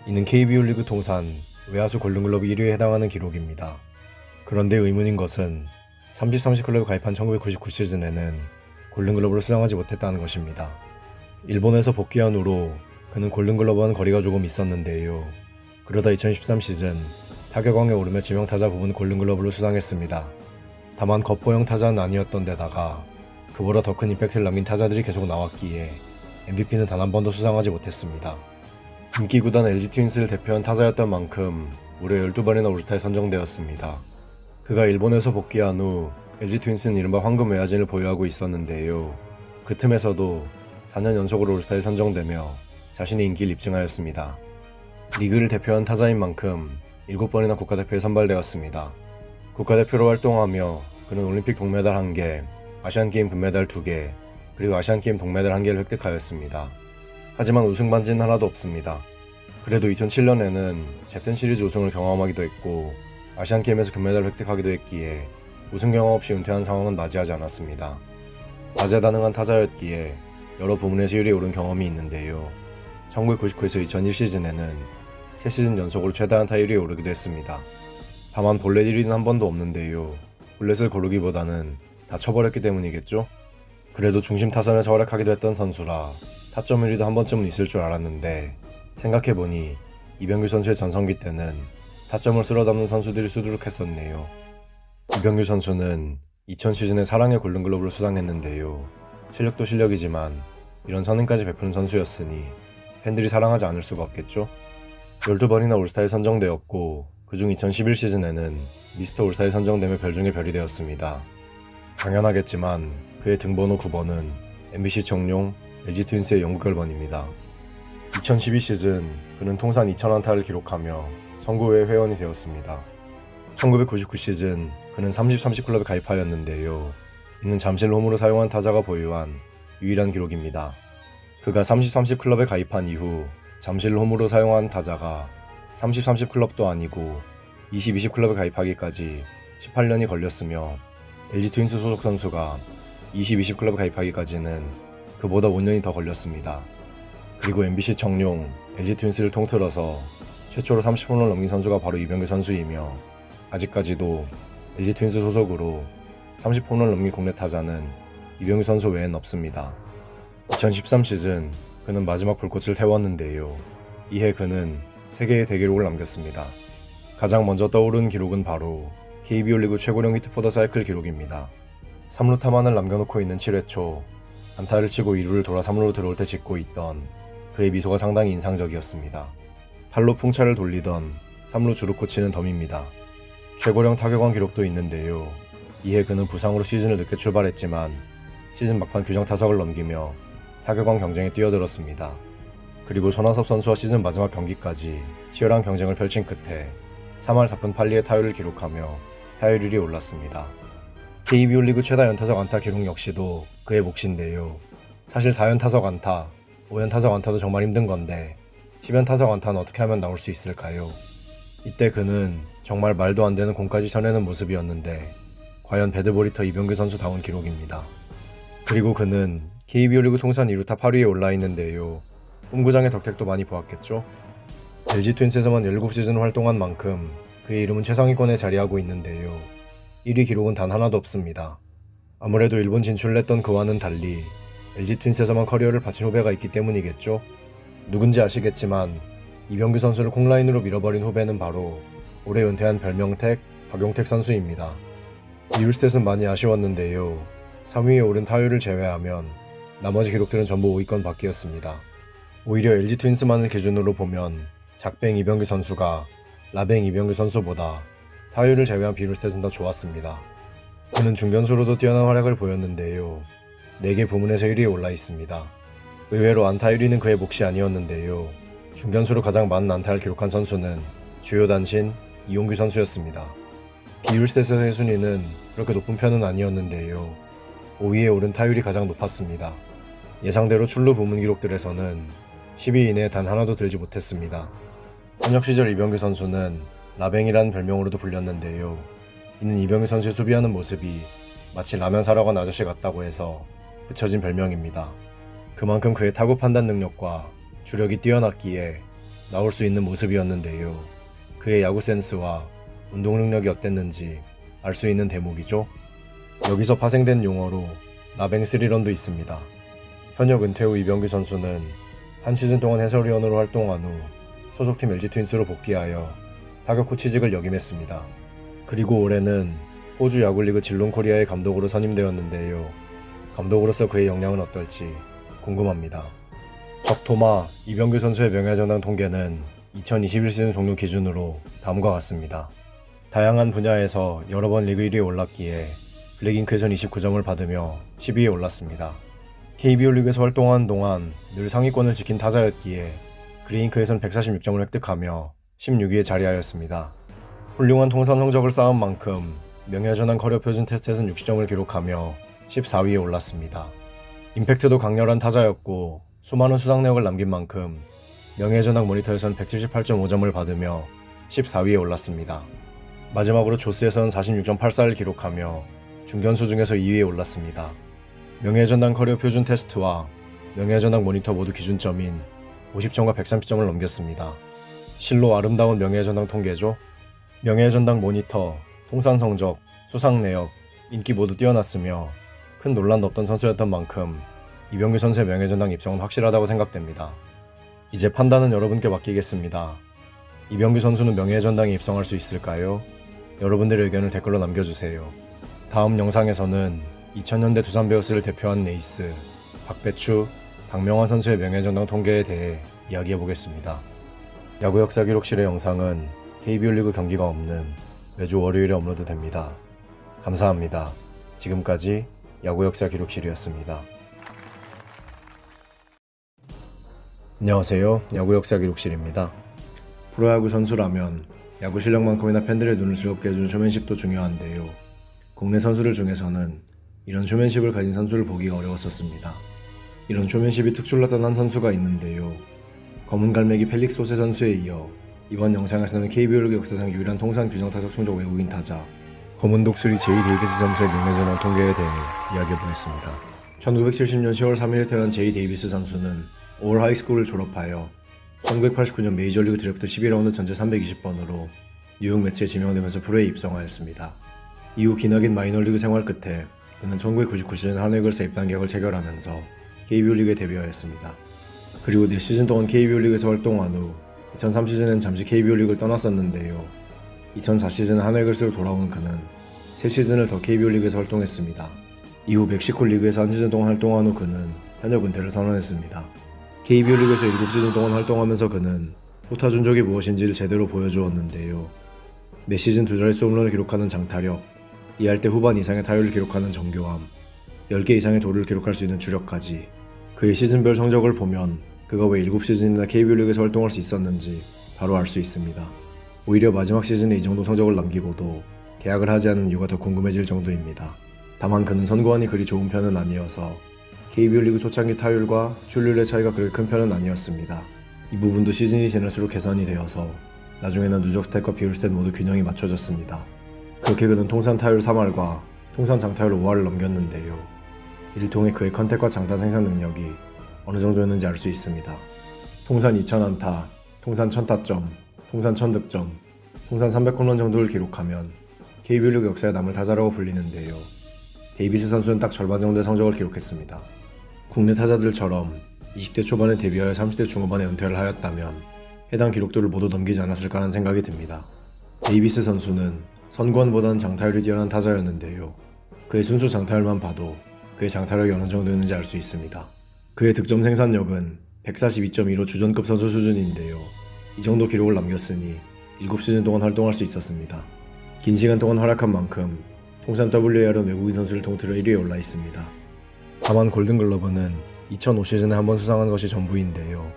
이는 KBO 리그 통산 외야수 골든글러브 1위에 해당하는 기록입니다. 그런데 의문인 것은 30-30 클럽에 가입한 1999 시즌에는 골든글러브를 수상하지 못했다는 것입니다. 일본에서 복귀한 후로 그는 골든글러브와는 거리가 조금 있었는데요. 그러다 2013 시즌 타격왕에 오르며 지명타자 부분 골든글러브를 수상했습니다. 다만 겉보형 타자는 아니었던 데다가 그보다 더 큰 임팩트를 남긴 타자들이 계속 나왔기에 MVP는 단 한 번도 수상하지 못했습니다. 인기 구단 LG 트윈스를 대표한 타자였던 만큼 무려 12번이나 올스타에 선정되었습니다. 그가 일본에서 복귀한 후 LG 트윈스는 이른바 황금 외야진을 보유하고 있었는데요. 그 틈에서도 4년 연속으로 올스타에 선정되며 자신의 인기를 입증하였습니다. 리그를 대표한 타자인 만큼 7번이나 국가대표에 선발되었습니다. 국가대표로 활동하며 그는 올림픽 동메달 1개, 아시안게임 금메달 2개, 그리고 아시안게임 동메달 1개를 획득하였습니다. 하지만 우승 반지는 하나도 없습니다. 그래도 2007년에는 재팬 시리즈 우승을 경험하기도 했고 아시안게임에서 금메달을 획득하기도 했기에 우승 경험 없이 은퇴한 상황은 맞이하지 않았습니다. 다재다능한 타자였기에 여러 부문에서 1위에 오른 경험이 있는데요. 1999에서 2001 시즌에는 3시즌 연속으로 최다 안타 1위에 오르기도 했습니다. 다만 볼넷 1위는 한 번도 없는데요. 볼넷을 고르기보다는 다 쳐버렸기 때문이겠죠? 그래도 중심 타선에서 활약하기도 했던 선수라 타점 1위도 한 번쯤은 있을 줄 알았는데 생각해보니 이병규 선수의 전성기 때는 타점을 쓸어담는 선수들이 수두룩했었네요. 이병규 선수는 2000 시즌에 사랑의 골든글러브를 수상했는데요. 실력도 실력이지만 이런 선행까지 베푸는 선수였으니 팬들이 사랑하지 않을 수가 없겠죠? 12번이나 올스타에 선정되었고 그중 2011 시즌에는 미스터 올스타에 선정되며 별 중에 별이 되었습니다. 당연하겠지만 그의 등번호 9번은 MBC 청룡 LG 트윈스의 영국열번입니다. 2012 시즌 그는 통산 2000안타를 기록하며 선구회 회원이 되었습니다. 1999 시즌 그는 30-30 클럽에 가입하였는데요. 이는 잠실 홈으로 사용한 타자가 보유한 유일한 기록입니다. 그가 30-30 클럽에 가입한 이후 잠실 홈으로 사용한 타자가 30-30 클럽도 아니고 20-20 클럽에 가입하기까지 18년이 걸렸으며 LG 트윈스 소속 선수가 20-20 클럽에 가입하기까지는 그보다 5년이 더 걸렸습니다. 그리고 MBC 청룡 LG 트윈스를 통틀어서 최초로 30홈런을 넘긴 선수가 바로 이병규 선수이며 아직까지도 LG 트윈스 소속으로 30홈런을 넘긴 국내 타자는 이병규 선수 외엔 없습니다. 2013 시즌 그는 마지막 불꽃을 태웠는데요. 이해 그는 3개의 대기록을 남겼습니다. 가장 먼저 떠오른 기록은 바로 KBO 리그 최고령 히트포더 사이클 기록입니다. 3루 타만을 남겨놓고 있는 7회 초 안타를 치고 2루를 돌아 3루로 들어올 때 짓고 있던 그의 미소가 상당히 인상적이었습니다. 팔로 풍차를 돌리던 3루 주루 코치는 덤입니다. 최고령 타격왕 기록도 있는데요. 이해 그는 부상으로 시즌을 늦게 출발했지만 시즌 막판 규정 타석을 넘기며 타격왕 경쟁에 뛰어들었습니다. 그리고 손아섭 선수와 시즌 마지막 경기까지 치열한 경쟁을 펼친 끝에 3할 4푼 8리의 타율을 기록하며 타율 1위에 올랐습니다. KBO 리그 최다 연타석 안타 기록 역시도 그의 몫인데요. 사실 4연 타석 안타, 5연 타석 안타도 정말 힘든 건데 10연 타석 안타는 어떻게 하면 나올 수 있을까요? 이때 그는 정말 말도 안 되는 공까지 쳐내는 모습이었는데 과연 배드보리터 이병규 선수다운 기록입니다. 그리고 그는 KBO 리그 통산 2루타 8위에 올라 있는데요. 홈구장의 덕택도 많이 보았겠죠? LG 트윈스에서만 17시즌 활동한 만큼 그의 이름은 최상위권에 자리하고 있는데요. 1위 기록은 단 하나도 없습니다. 아무래도 일본 진출을 했던 그와는 달리 LG 트윈스에서만 커리어를 바친 후배가 있기 때문이겠죠? 누군지 아시겠지만 이병규 선수를 콩라인으로 밀어버린 후배는 바로 올해 은퇴한 별명택 박용택 선수입니다. 이룰 스탯은 많이 아쉬웠는데요. 3위에 오른 타율을 제외하면 나머지 기록들은 전부 5위권 밖이었습니다. 오히려 LG 트윈스만을 기준으로 보면 작뱅 이병규 선수가 라뱅 이병규 선수보다 타율을 제외한 비룰 스탯은 더 좋았습니다. 그는 중견수로도 뛰어난 활약을 보였는데요. 4개 부문에서 1위에 올라 있습니다. 의외로 안타 1위는 그의 몫이 아니었는데요. 중견수로 가장 많은 안타를 기록한 선수는 주요 단신 이용규 선수였습니다. 비율 스탯에서의 순위는 그렇게 높은 편은 아니었는데요. 5위에 오른 타율이 가장 높았습니다. 예상대로 출루 부문 기록들에서는 10위 이내에 단 하나도 들지 못했습니다. 현역 시절 이병규 선수는 라뱅이라는 별명으로도 불렸는데요. 이는 이병규 선수의 수비하는 모습이 마치 라면 사러 간 아저씨 같다고 해서 붙여진 별명입니다. 그만큼 그의 타구 판단 능력과 주력이 뛰어났기에 나올 수 있는 모습이었는데요. 그의 야구 센스와 운동 능력이 어땠는지 알 수 있는 대목이죠. 여기서 파생된 용어로 라뱅 스리런도 있습니다. 현역 은퇴 후 이병규 선수는 한 시즌 동안 해설위원으로 활동한 후 소속팀 LG 트윈스로 복귀하여 타격 코치직을 역임했습니다. 그리고 올해는 호주 야구리그 질롱코리아의 감독으로 선임되었는데요. 감독으로서 그의 역량은 어떨지 궁금합니다. 적토마 이병규 선수의 명예전당 통계는 2021 시즌 종료 기준으로 다음과 같습니다. 다양한 분야에서 여러 번 리그 1위에 올랐기에 블랙잉크에선 29점을 받으며 10위에 올랐습니다. KBO 리그에서 활동하는 동안 늘 상위권을 지킨 타자였기에 그레잉크에선 146점을 획득하며 16위에 자리하였습니다. 훌륭한 통산 성적을 쌓은 만큼 명예전당 커리어 표준 테스트에선 60점을 기록하며 14위에 올랐습니다. 임팩트도 강렬한 타자였고 수많은 수상 내역을 남긴 만큼 명예전당 모니터에선 178.5점을 받으며 14위에 올랐습니다. 마지막으로 조스에서는 46.84를 기록하며 중견수 중에서 2위에 올랐습니다. 명예전당 커리어 표준 테스트와 명예전당 모니터 모두 기준점인 50점과 130점을 넘겼습니다. 실로 아름다운 명예전당 통계죠. 명예전당 모니터, 통산 성적, 수상 내역, 인기 모두 뛰어났으며 큰 논란도 없던 선수였던 만큼 이병규 선수의 명예전당 입성은 확실하다고 생각됩니다. 이제 판단은 여러분께 맡기겠습니다. 이병규 선수는 명예전당에 입성할 수 있을까요? 여러분들의 의견을 댓글로 남겨주세요. 다음 영상에서는 2000년대 두산 베어스를 대표한 에이스 박배추, 박명환 선수의 명예전당 통계에 대해 이야기해보겠습니다. 야구 역사 기록실의 영상은 KBO 리그 경기가 없는 매주 월요일에 업로드됩니다. 감사합니다. 지금까지 야구 역사 기록실이었습니다. 안녕하세요. 야구 역사 기록실입니다. 프로야구 선수라면 야구 실력만큼이나 팬들의 눈을 즐겁게 해주는 쇼맨십도 중요한데요. 국내 선수들 중에서는 이런 쇼맨십을 가진 선수를 보기가 어려웠었습니다. 이런 쇼맨십이 특출났던 한 선수가 있는데요. 검은 갈매기 펠릭스 호세 선수에 이어 이번 영상에서는 KBO 리그 역사상 유일한 통산 규정 타석 충족 외국인 타자 검은 독수리 제이 데이비스 선수의 명예전당 통계에 대해 이야기해보겠습니다. 1970년 10월 3일에 태어난 제이 데이비스 선수는 올 하이스쿨을 졸업하여 1989년 메이저리그 드래프트 12라운드 전체 320번으로 뉴욕 매츠에 지명되면서 프로에 입성하였습니다. 이후 기나긴 마이너리그 생활 끝에 그는 1999 시즌 한화이글스에 입단 계약을 체결하면서 KBO 리그에 데뷔하였습니다. 그리고 4시즌 동안 KBO 리그에서 활동한 후 2003 시즌엔 잠시 KBO 리그를 떠났었는데요. 2004 시즌 한화이글스로 돌아온 그는 3시즌을 더 KBO 리그에서 활동했습니다. 이후 멕시코 리그에서 한 시즌 동안 활동한 후 그는 현역 은퇴를 선언했습니다. KBO 리그에서 7시즌 동안 활동하면서 그는 호타 준족이 무엇인지를 제대로 보여주었는데요. 매 시즌 2자릿수 홈런을 기록하는 장타력, 2할대 후반 이상의 타율을 기록하는 정교함, 10개 이상의 도루를 기록할 수 있는 주력까지 그의 시즌별 성적을 보면 그가 왜 7시즌이나 KBO 리그에서 활동할 수 있었는지 바로 알 수 있습니다. 오히려 마지막 시즌에 이 정도 성적을 남기고도 계약을 하지 않은 이유가 더 궁금해질 정도입니다. 다만 그는 선구안이 그리 좋은 편은 아니어서 KBO 리그 초창기 타율과 출루율의 차이가 그리 큰 편은 아니었습니다. 이 부분도 시즌이 지날수록 개선이 되어서 나중에는 누적 스탯과 비율 스탯 모두 균형이 맞춰졌습니다. 그렇게 그는 통산 타율 3할과 통산 장타율 5할을 넘겼는데요. 이를 통해 그의 컨택과 장타 생산 능력이 어느 정도였는지 알 수 있습니다. 통산 2000안타, 통산 1000타점, 통산 1000득점, 통산 300홈런 정도를 기록하면 KBO 리그 역사에 남을 타자라고 불리는데요. 데이비스 선수는 딱 절반 정도의 성적을 기록했습니다. 국내 타자들처럼 20대 초반에 데뷔하여 30대 중후반에 은퇴를 하였다면 해당 기록들을 모두 넘기지 않았을까 하는 생각이 듭니다. 데이비스 선수는 선구안보다는 장타율이 뛰어난 타자였는데요. 그의 순수 장타율만 봐도 그의 장타력이 어느 정도였는지 알 수 있습니다. 그의 득점 생산력은 142.2로 주전급 선수 수준인데요. 이 정도 기록을 남겼으니 7시즌 동안 활동할 수 있었습니다. 긴 시간 동안 활약한 만큼 통산 WAR은 외국인 선수를 통틀어 1위에 올라 있습니다. 다만 골든글러브는 2005 시즌에 한번 수상한 것이 전부인데요.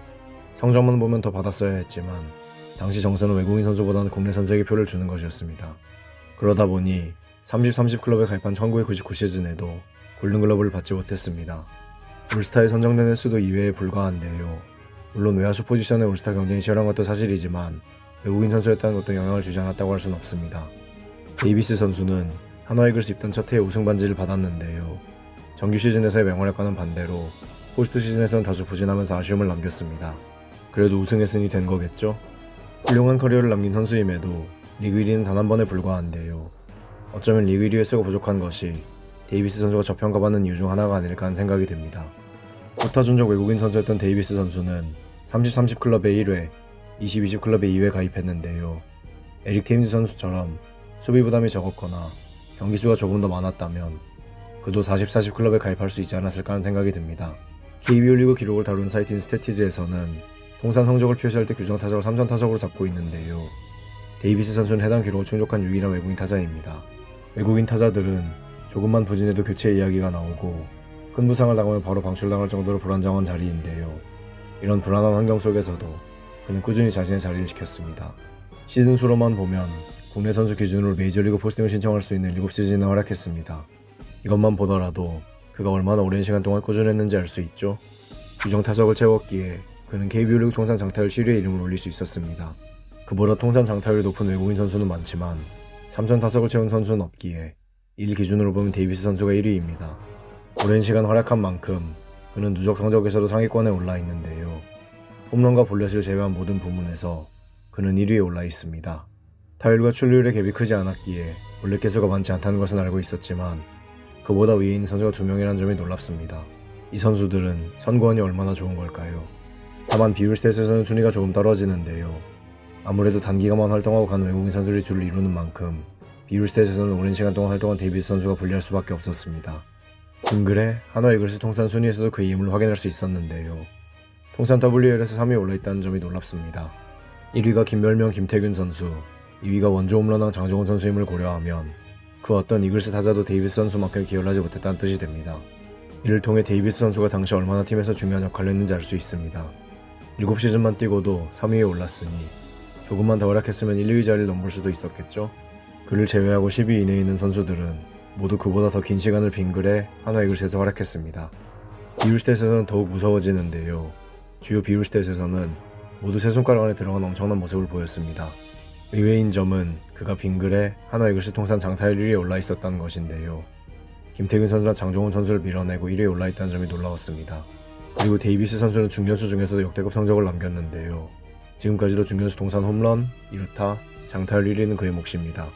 성적만 보면 더 받았어야 했지만 당시 정서는 외국인 선수보다는 국내 선수에게 표를 주는 것이었습니다. 그러다 보니 30-30 클럽에 가입한 1999 시즌에도 골든글러브를 받지 못했습니다. 올스타에 선정된 횟수도 2회에 불과한데요. 물론 외야수 포지션의 올스타 경쟁이 치열한 것도 사실이지만 외국인 선수였다는 것도 영향을 주지 않았다고 할 수는 없습니다. 데이비스 선수는 한화이글스 입단 첫 해에 우승 반지를 받았는데요. 정규 시즌에서의 맹활약과는 반대로 포스트 시즌에서는 다소 부진하면서 아쉬움을 남겼습니다. 그래도 우승했으니 된 거겠죠? 훌륭한 커리어를 남긴 선수임에도 리그 1위는 단 한 번에 불과한데요. 어쩌면 리그 1위 횟수가 부족한 것이 데이비스 선수가 저평가받는 이유 중 하나가 아닐까 하는 생각이 듭니다. 호타 준족 외국인 선수였던 데이비스 선수는 30-30 클럽에 1회, 20-20 클럽에 2회 가입했는데요. 에릭 테임즈 선수처럼 수비 부담이 적었거나 경기 수가 조금 더 많았다면 그도 40-40 클럽에 가입할 수 있지 않았을까 하는 생각이 듭니다. KBO 리그 기록을 다룬 사이트인 스태티즈에서는 통산 성적을 표시할 때 규정 타자를 3전 타석으로 잡고 있는데요. 데이비스 선수는 해당 기록을 충족한 유일한 외국인 타자입니다. 외국인 타자들은 조금만 부진해도 교체 이야기가 나오고 큰 부상을 당하면 바로 방출당할 정도로 불안정한 자리인데요. 이런 불안한 환경 속에서도 그는 꾸준히 자신의 자리를 지켰습니다. 시즌 수로만 보면 국내 선수 기준으로 메이저리그 포스팅을 신청할 수 있는 7시즌이나 활약했습니다. 이것만 보더라도 그가 얼마나 오랜 시간 동안 꾸준했는지 알 수 있죠. 규정 타석을 채웠기에 그는 KBO 리그 통산 장타율 7위에 이름을 올릴 수 있었습니다. 그보다 통산 장타율이 높은 외국인 선수는 많지만 3천 타석을 채운 선수는 없기에 일 기준으로 보면 데이비스 선수가 1위입니다. 오랜 시간 활약한 만큼 그는 누적 성적에서도 상위권에 올라 있는데요. 홈런과 볼넷을 제외한 모든 부문에서 그는 1위에 올라 있습니다. 타율과 출루율의 갭이 크지 않았기에 볼넷 개수가 많지 않다는 것은 알고 있었지만 그보다 위에 있는 선수가 2명이라는 점이 놀랍습니다. 이 선수들은 선구원이 얼마나 좋은 걸까요? 다만 비율 스탯에서는 순위가 조금 떨어지는데요. 아무래도 단기간만 활동하고 가는 외국인 선수들이 줄을 이루는 만큼 비율 스탯에서는 오랜 시간 동안 활동한 데이비스 선수가 불리할 수밖에 없었습니다. 빙글의 한화 이글스 통산 순위에서도 그 힘을 확인할 수 있었는데요. 통산 WL에서 3위에 올라있다는 점이 놀랍습니다. 1위가 김멸명 김태균 선수, 2위가 원조 홈런왕 장정훈 선수임을 고려하면 그 어떤 이글스 타자도 데이비스 선수만큼 기여하지 못했다는 뜻이 됩니다. 이를 통해 데이비스 선수가 당시 얼마나 팀에서 중요한 역할을 했는지 알 수 있습니다. 7시즌만 뛰고도 3위에 올랐으니 조금만 더 활약했으면 1, 2위 자리를 넘볼 수도 있었겠죠. 그를 제외하고 10위 이내에 있는 선수들은 모두 그보다 더 긴 시간을 빙글에 한화 이글스에서 활약했습니다. 비율 스탯에서는 더욱 무서워지는데요. 주요 비율 스탯에서는 모두 세 손가락 안에 들어간 엄청난 모습을 보였습니다. 의외인 점은 그가 빙글에 한화 이글스 통산 장타율 1위에 올라 있었다는 것인데요. 김태균 선수나 장정훈 선수를 밀어내고 1위에 올라 있다는 점이 놀라웠습니다. 그리고 데이비스 선수는 중견수 중에서도 역대급 성적을 남겼는데요. 지금까지도 중견수 통산 홈런, 2루타, 장타율 1위는 그의 몫입니다.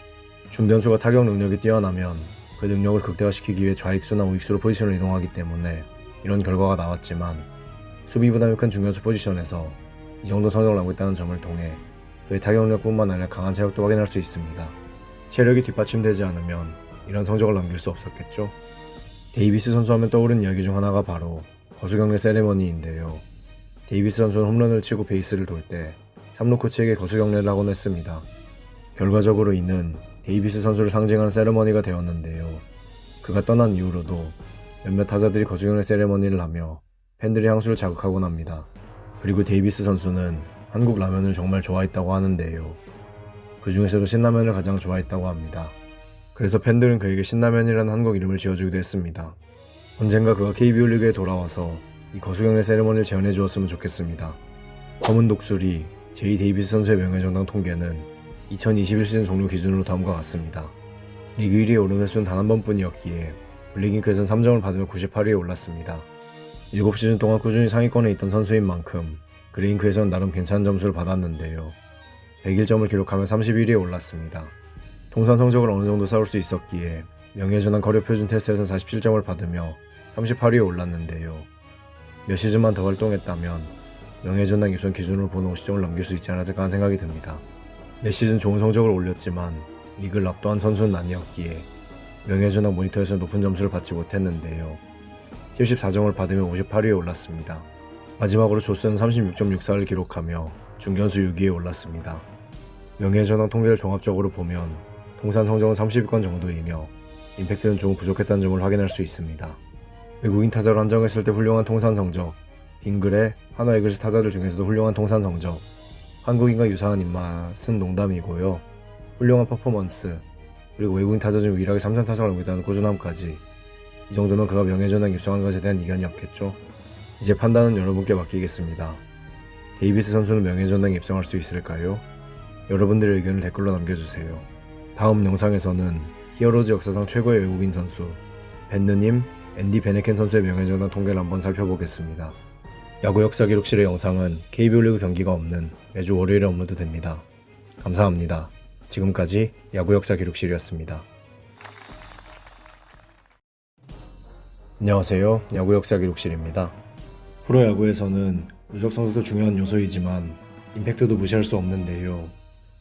중견수가 타격 능력이 뛰어나면 그 능력을 극대화시키기 위해 좌익수나 우익수로 포지션을 이동하기 때문에 이런 결과가 나왔지만 수비 부담이 큰 중견수 포지션에서 이 정도 성적을 남고 있다는 점을 통해 그의 타격력뿐만 아니라 강한 체력도 확인할 수 있습니다. 체력이 뒷받침되지 않으면 이런 성적을 남길 수 없었겠죠. 데이비스 선수 하면 떠오른 이야기 중 하나가 바로 거수경례 세레머니인데요. 데이비스 선수는 홈런을 치고 베이스를 돌 때 3루 코치에게 거수경례를 하곤 했습니다. 결과적으로 이는 데이비스 선수를 상징하는 세레머니가 되었는데요. 그가 떠난 이후로도 몇몇 타자들이 거수경례 세레머니를 하며 팬들의 향수를 자극하곤 합니다. 그리고 데이비스 선수는 한국 라면을 정말 좋아했다고 하는데요. 그 중에서도 신라면을 가장 좋아했다고 합니다. 그래서 팬들은 그에게 신라면이라는 한국 이름을 지어주기도 했습니다. 언젠가 그가 KBO 리그에 돌아와서 이 거수경례 세레머니를 재현해 주었으면 좋겠습니다. 검은 독수리 제이 데이비스 선수의 명예정당 통계는 2021 시즌 종료 기준으로 다음과 같습니다. 리그 1위에 오른 횟수는 단 한 번뿐이었기에 블리깅크에선 3점을 받으며 98위에 올랐습니다. 7시즌 동안 꾸준히 상위권에 있던 선수인 만큼 그레인크에서는 나름 괜찮은 점수를 받았는데요. 101점을 기록하며 31위에 올랐습니다. 통산 성적을 어느 정도 쌓을 수 있었기에 명예전환 커리어 표준 테스트에서는 47점을 받으며 38위에 올랐는데요. 몇 시즌만 더 활동했다면 명예전환 입선 기준으로 보는 50점을 넘길 수 있지 않았을까 하는 생각이 듭니다. 몇 시즌 좋은 성적을 올렸지만 리그를 압도한 선수는 아니었기에 명예전환 모니터에서 높은 점수를 받지 못했는데요. 74점을 받으며 58위에 올랐습니다. 마지막으로 조스는 36.64를 기록하며 중견수 6위에 올랐습니다. 명예전환 통계를 종합적으로 보면 통산 성적은 30위권 정도이며 임팩트는 조금 부족했다는 점을 확인할 수 있습니다. 외국인 타자로 한정했을 때 훌륭한 통산 성적, 빙글의 한화 이글스 타자들 중에서도 훌륭한 통산 성적, 한국인과 유사한 입맛은 농담이고요. 훌륭한 퍼포먼스, 그리고 외국인 타자 중 유일하게 3천 타석을 넘겼다는 꾸준함까지 이 정도면 그가 명예전환 입성한 것에 대한 이견이 없겠죠. 이제 판단은 여러분께 맡기겠습니다. 데이비스 선수는 명예전당에 입성할 수 있을까요? 여러분들의 의견을 댓글로 남겨주세요. 다음 영상에서는 히어로즈 역사상 최고의 외국인 선수 벤느님 앤디 베네켄 선수의 명예전당 통계를 한번 살펴보겠습니다. 야구 역사 기록실의 영상은 KBO 리그 경기가 없는 매주 월요일에 업로드됩니다. 감사합니다. 지금까지 야구 역사 기록실이었습니다. 안녕하세요. 야구 역사 기록실입니다. 프로야구에서는 누적 성적도 중요한 요소이지만 임팩트도 무시할 수 없는데요.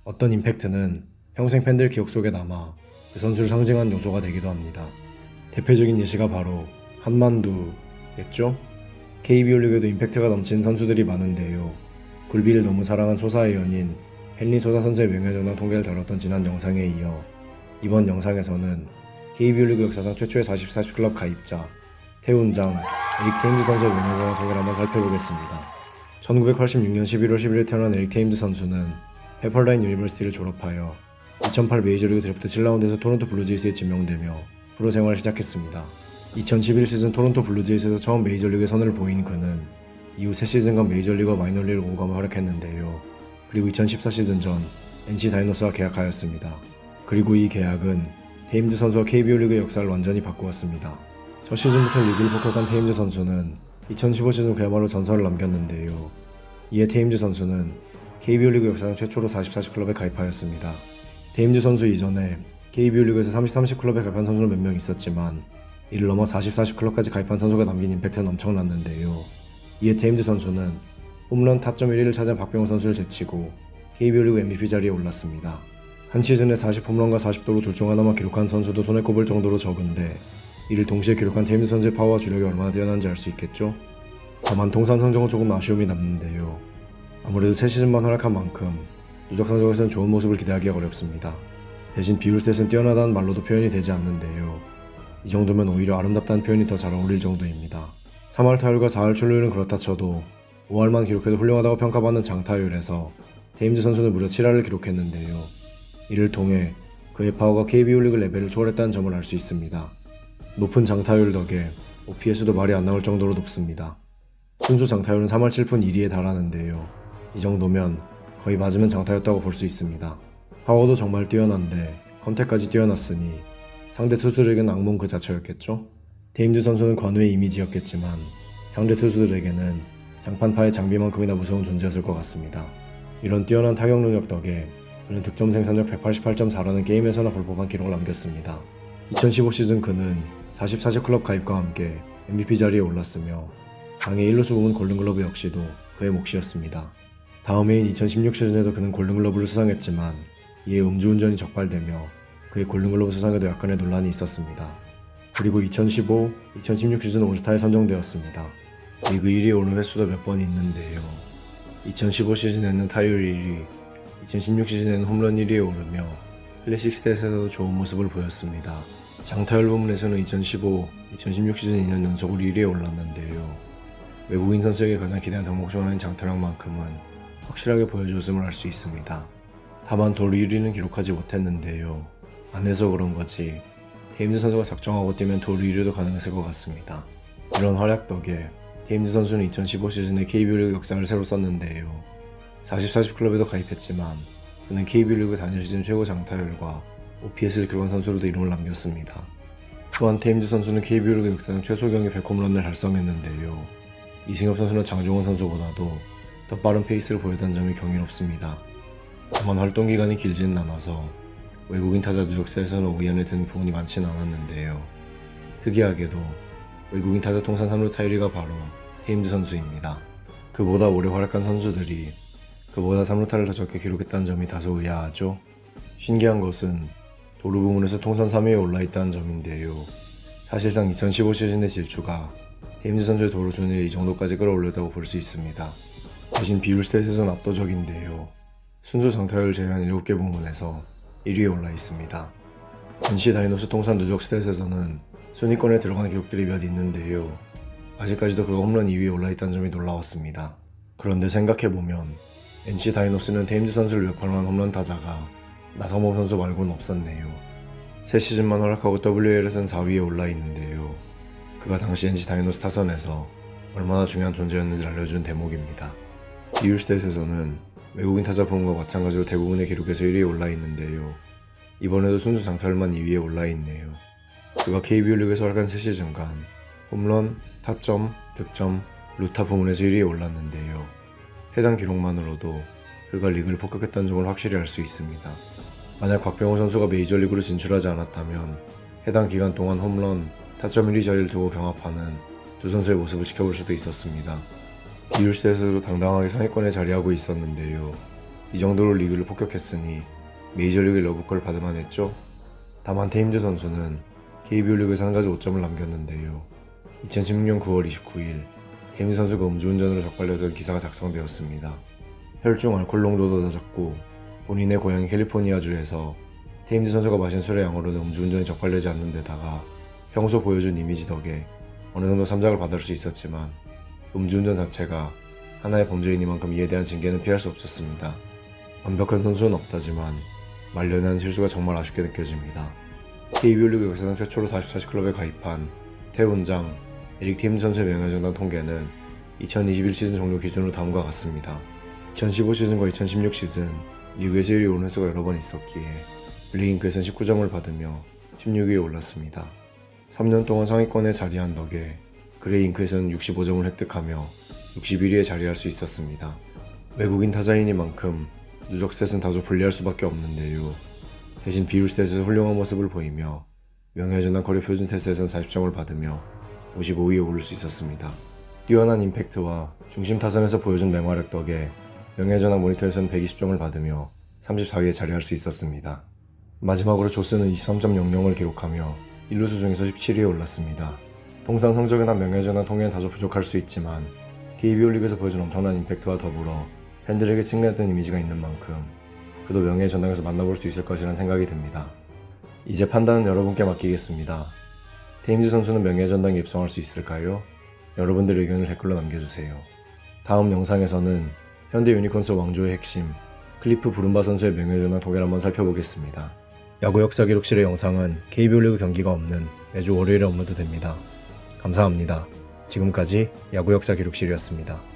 어떤 임팩트는 평생 팬들 기억 속에 남아 그 선수를 상징한 요소가 되기도 합니다. 대표적인 예시가 바로 한만두겠죠? KBO 리그에도 임팩트가 넘치는 선수들이 많은데요. 굴비를 너무 사랑한 소사의 연인 헨리 소사 선수의 명예전당 통계를 다뤘던 지난 영상에 이어 이번 영상에서는 KBO 리그 역사상 최초의 40-40 클럽 가입자 태운장 에릭 테임즈 선수의 명예전당 통계를 한번 살펴보겠습니다. 1986년 11월 11일 태어난 에릭 테임즈 선수는 페퍼라인 유니버시티를 졸업하여 2008 메이저리그 드래프트 7라운드에서 토론토 블루제이스에 지명되며 프로 생활을 시작했습니다. 2011 시즌 토론토 블루제이스에서 처음 메이저리그에 선을 보인 그는 이후 3시즌간 메이저리그와 마이너리그를 오가며 활약했는데요. 그리고 2014 시즌 전 NC 다이노스와 계약하였습니다. 그리고 이 계약은 테임즈 선수와 KBO 리그의 역사를 완전히 바꾸었습니다. 첫 시즌부터 리그를 폭격한 테임즈 선수는 2015 시즌 그야말로 전설을 남겼는데요. 이에 테임즈 선수는 KBO 리그 역사상 최초로 40-40 클럽에 가입하였습니다. 테임즈 선수 이전에 KBO 리그에서 30-30 클럽에 가입한 선수는 몇 명 있었지만 이를 넘어 40-40 클럽까지 가입한 선수가 남긴 임팩트는 엄청났는데요. 이에 테임즈 선수는 홈런 타점 1위를 차지한 박병호 선수를 제치고 KBO 리그 MVP 자리에 올랐습니다. 한 시즌에 40홈런과 40도루 둘 중 하나만 기록한 선수도 손에 꼽을 정도로 적은데 이를 동시에 기록한 테임즈 선수의 파워와 주력이 얼마나 뛰어난지 알 수 있겠죠? 다만 통산 성적은 조금 아쉬움이 남는데요. 아무래도 3시즌만 활약한 만큼 누적 성적에서는 좋은 모습을 기대하기가 어렵습니다. 대신 비울 스탯은 뛰어나다는 말로도 표현이 되지 않는데요. 이 정도면 오히려 아름답다는 표현이 더 잘 어울릴 정도입니다. 3할 타율과 4할 출루율은 그렇다 쳐도 5할만 기록해도 훌륭하다고 평가받는 장타율에서 테임즈 선수는 무려 7할을 기록했는데요. 이를 통해 그의 파워가 KBO 리그 레벨을 초월했다는 점을 알 수 있습니다. 높은 장타율 덕에 OPS도 말이 안 나올 정도로 높습니다. 순수 장타율은 3할 7푼 1리에 달하는데요. 이 정도면 거의 맞으면 장타였다고 볼 수 있습니다. 파워도 정말 뛰어난데 컨택까지 뛰어났으니 상대 투수들에게는 악몽 그 자체였겠죠? 테임즈 선수는 관우의 이미지였겠지만 상대 투수들에게는 장판파의 장비만큼이나 무서운 존재였을 것 같습니다. 이런 뛰어난 타격 능력 덕에 그는 득점 생산력 188.4라는 게임에서나 볼 법한 기록을 남겼습니다. 2015 시즌 그는 40-40 클럽 가입과 함께 MVP 자리에 올랐으며 당의 1루수 부문 골든글러브 역시도 그의 몫이었습니다. 다음 해인 2016 시즌에도 그는 골든글러브를 수상했지만 이에 음주운전이 적발되며 그의 골든글러브 수상에도 약간의 논란이 있었습니다. 그리고 2015, 2016 시즌 올스타에 선정되었습니다. 리그 1위에 오른 횟수도 몇 번 있는데요. 2015 시즌에는 타율 1위, 2016 시즌에는 홈런 1위에 오르며 클래식 스탯에서도 좋은 모습을 보였습니다. 장타율 부문에서는 2015, 2016 시즌 2년 연속으로 1위에 올랐는데요. 외국인 선수에게 가장 기대한 덕목 중 하나인 장타력만큼은 확실하게 보여줬음을 알 수 있습니다. 다만 돌 1위는 기록하지 못했는데요. 안 해서 그런 거지 테임즈 선수가 작정하고 뛰면 돌 1위도 가능했을 것 같습니다. 이런 활약 덕에 테임즈 선수는 2015 시즌에 KBO 리그 역사를 새로 썼는데요. 40-40 클럽에도 가입했지만 그는 KBO 리그 단일 시즌 최고 장타율과 OPS를 기록한 선수로도 이름을 남겼습니다. 또한 테임즈 선수는 KBO 리그 역사상 최소 경기 100홈런을 달성했는데요. 이승엽 선수나 장종원 선수보다도 더 빠른 페이스를 보였다는 점이 경이롭습니다. 다만 활동 기간이 길지는 않아서 외국인 타자 누적세에서는 5위 안에 드는 부분이 많지는 않았는데요. 특이하게도 외국인 타자 통산 3루 타율이가 바로 테임즈 선수입니다. 그보다 오래 활약한 선수들이 그보다 3루타를 더 적게 기록했다는 점이 다소 의아하죠. 신기한 것은 도루 부문에서 통산 3위에 올라있다는 점인데요. 사실상 2015 시즌의 질주가 테임즈 선수의 도루 순위를 이 정도까지 끌어올렸다고 볼 수 있습니다. 대신 비율 스탯에서는 압도적인데요. 순수 장타율을 제외한 7개 부문에서 1위에 올라 있습니다. NC 다이노스 통산 누적 스탯에서는 순위권에 들어간 기록들이 몇 있는데요. 아직까지도 그가 홈런 2위에 올라있다는 점이 놀라웠습니다. 그런데 생각해보면 NC 다이노스는 테임즈 선수를 위협할 만한 홈런 타자가 나성범 선수 말고는 없었네요. 3시즌만 활약하고 WL에서는 4위에 올라있는데요. 그가 당시 NC 다이노스 타선에서 얼마나 중요한 존재였는지를 알려준 대목입니다. 비율 스탯에서는 외국인 타자 부문과 마찬가지로 대부분의 기록에서 1위에 올라있는데요. 이번에도 순수 장타율만 2위에 올라있네요. 그가 KBO 리그에서 활약한 3시즌간 홈런, 타점, 득점, 루타 부문에서 1위에 올랐는데요. 해당 기록만으로도 그가 리그를 폭격했다는 점을 확실히 알 수 있습니다. 만약 박병호 선수가 메이저리그로 진출하지 않았다면 해당 기간 동안 홈런, 타점 1위 자리를 두고 경합하는 두 선수의 모습을 지켜볼 수도 있었습니다. 비율 스탯에서도 당당하게 상위권에 자리하고 있었는데요. 이 정도로 리그를 폭격했으니 메이저리그 러브콜을 받을만 했죠? 다만 테임즈 선수는 KBO 리그에서 한 가지 오점을 남겼는데요. 2016년 9월 29일 테임즈 선수가 음주운전으로 적발되던 기사가 작성되었습니다. 혈중 알코올 농도도 낮았고 본인의 고향인 캘리포니아주에서 테임즈 선수가 마신 술의 양으로는 음주운전이 적발되지 않는 데다가 평소 보여준 이미지 덕에 어느 정도 삼작을 받을 수 있었지만 음주운전 자체가 하나의 범죄이니만큼 이에 대한 징계는 피할 수 없었습니다. 완벽한 선수는 없다지만 말년한 실수가 정말 아쉽게 느껴집니다. KBO 리그 역사상 최초로 44시 클럽에 가입한 태훈장, 에릭 테임즈 선수의 명예전당 통계는 2021 시즌 종료 기준으로 다음과 같습니다. 2015 시즌과 2016 시즌 리그에서 1위 오른 횟수가 여러 번 있었기에 블레잉크에서는 19점을 받으며 16위에 올랐습니다. 3년 동안 상위권에 자리한 덕에 그레이잉크에서는 65점을 획득하며 61위에 자리할 수 있었습니다. 외국인 타자이니만큼 누적 스탯은 다소 불리할 수밖에 없는데요. 대신 비율 스탯에서 훌륭한 모습을 보이며 명예전당 커리어 표준 테스트에서는 40점을 받으며 55위에 오를 수 있었습니다. 뛰어난 임팩트와 중심 타선에서 보여준 맹활약 덕에 명예전당 모니터에서는 120점을 받으며 34위에 자리할 수 있었습니다. 마지막으로 조스는 23.00을 기록하며 1루수 중에서 17위에 올랐습니다. 통상 성적이나 명예전당 통계는 다소 부족할 수 있지만 KBO 리그에서 보여준 엄청난 임팩트와 더불어 팬들에게 칭찬했던 이미지가 있는 만큼 그도 명예전당에서 만나볼 수 있을 것이라는 생각이 듭니다. 이제 판단은 여러분께 맡기겠습니다. 테임즈 선수는 명예전당에 입성할 수 있을까요? 여러분들의 의견을 댓글로 남겨주세요. 다음 영상에서는 현대 유니콘스 왕조의 핵심 클리프 브룸바 선수의 명예전당 통계를 한번 살펴보겠습니다. 야구 역사 기록실의 영상은 KBO 리그 경기가 없는 매주 월요일에 업로드됩니다. 감사합니다. 지금까지 야구 역사 기록실이었습니다.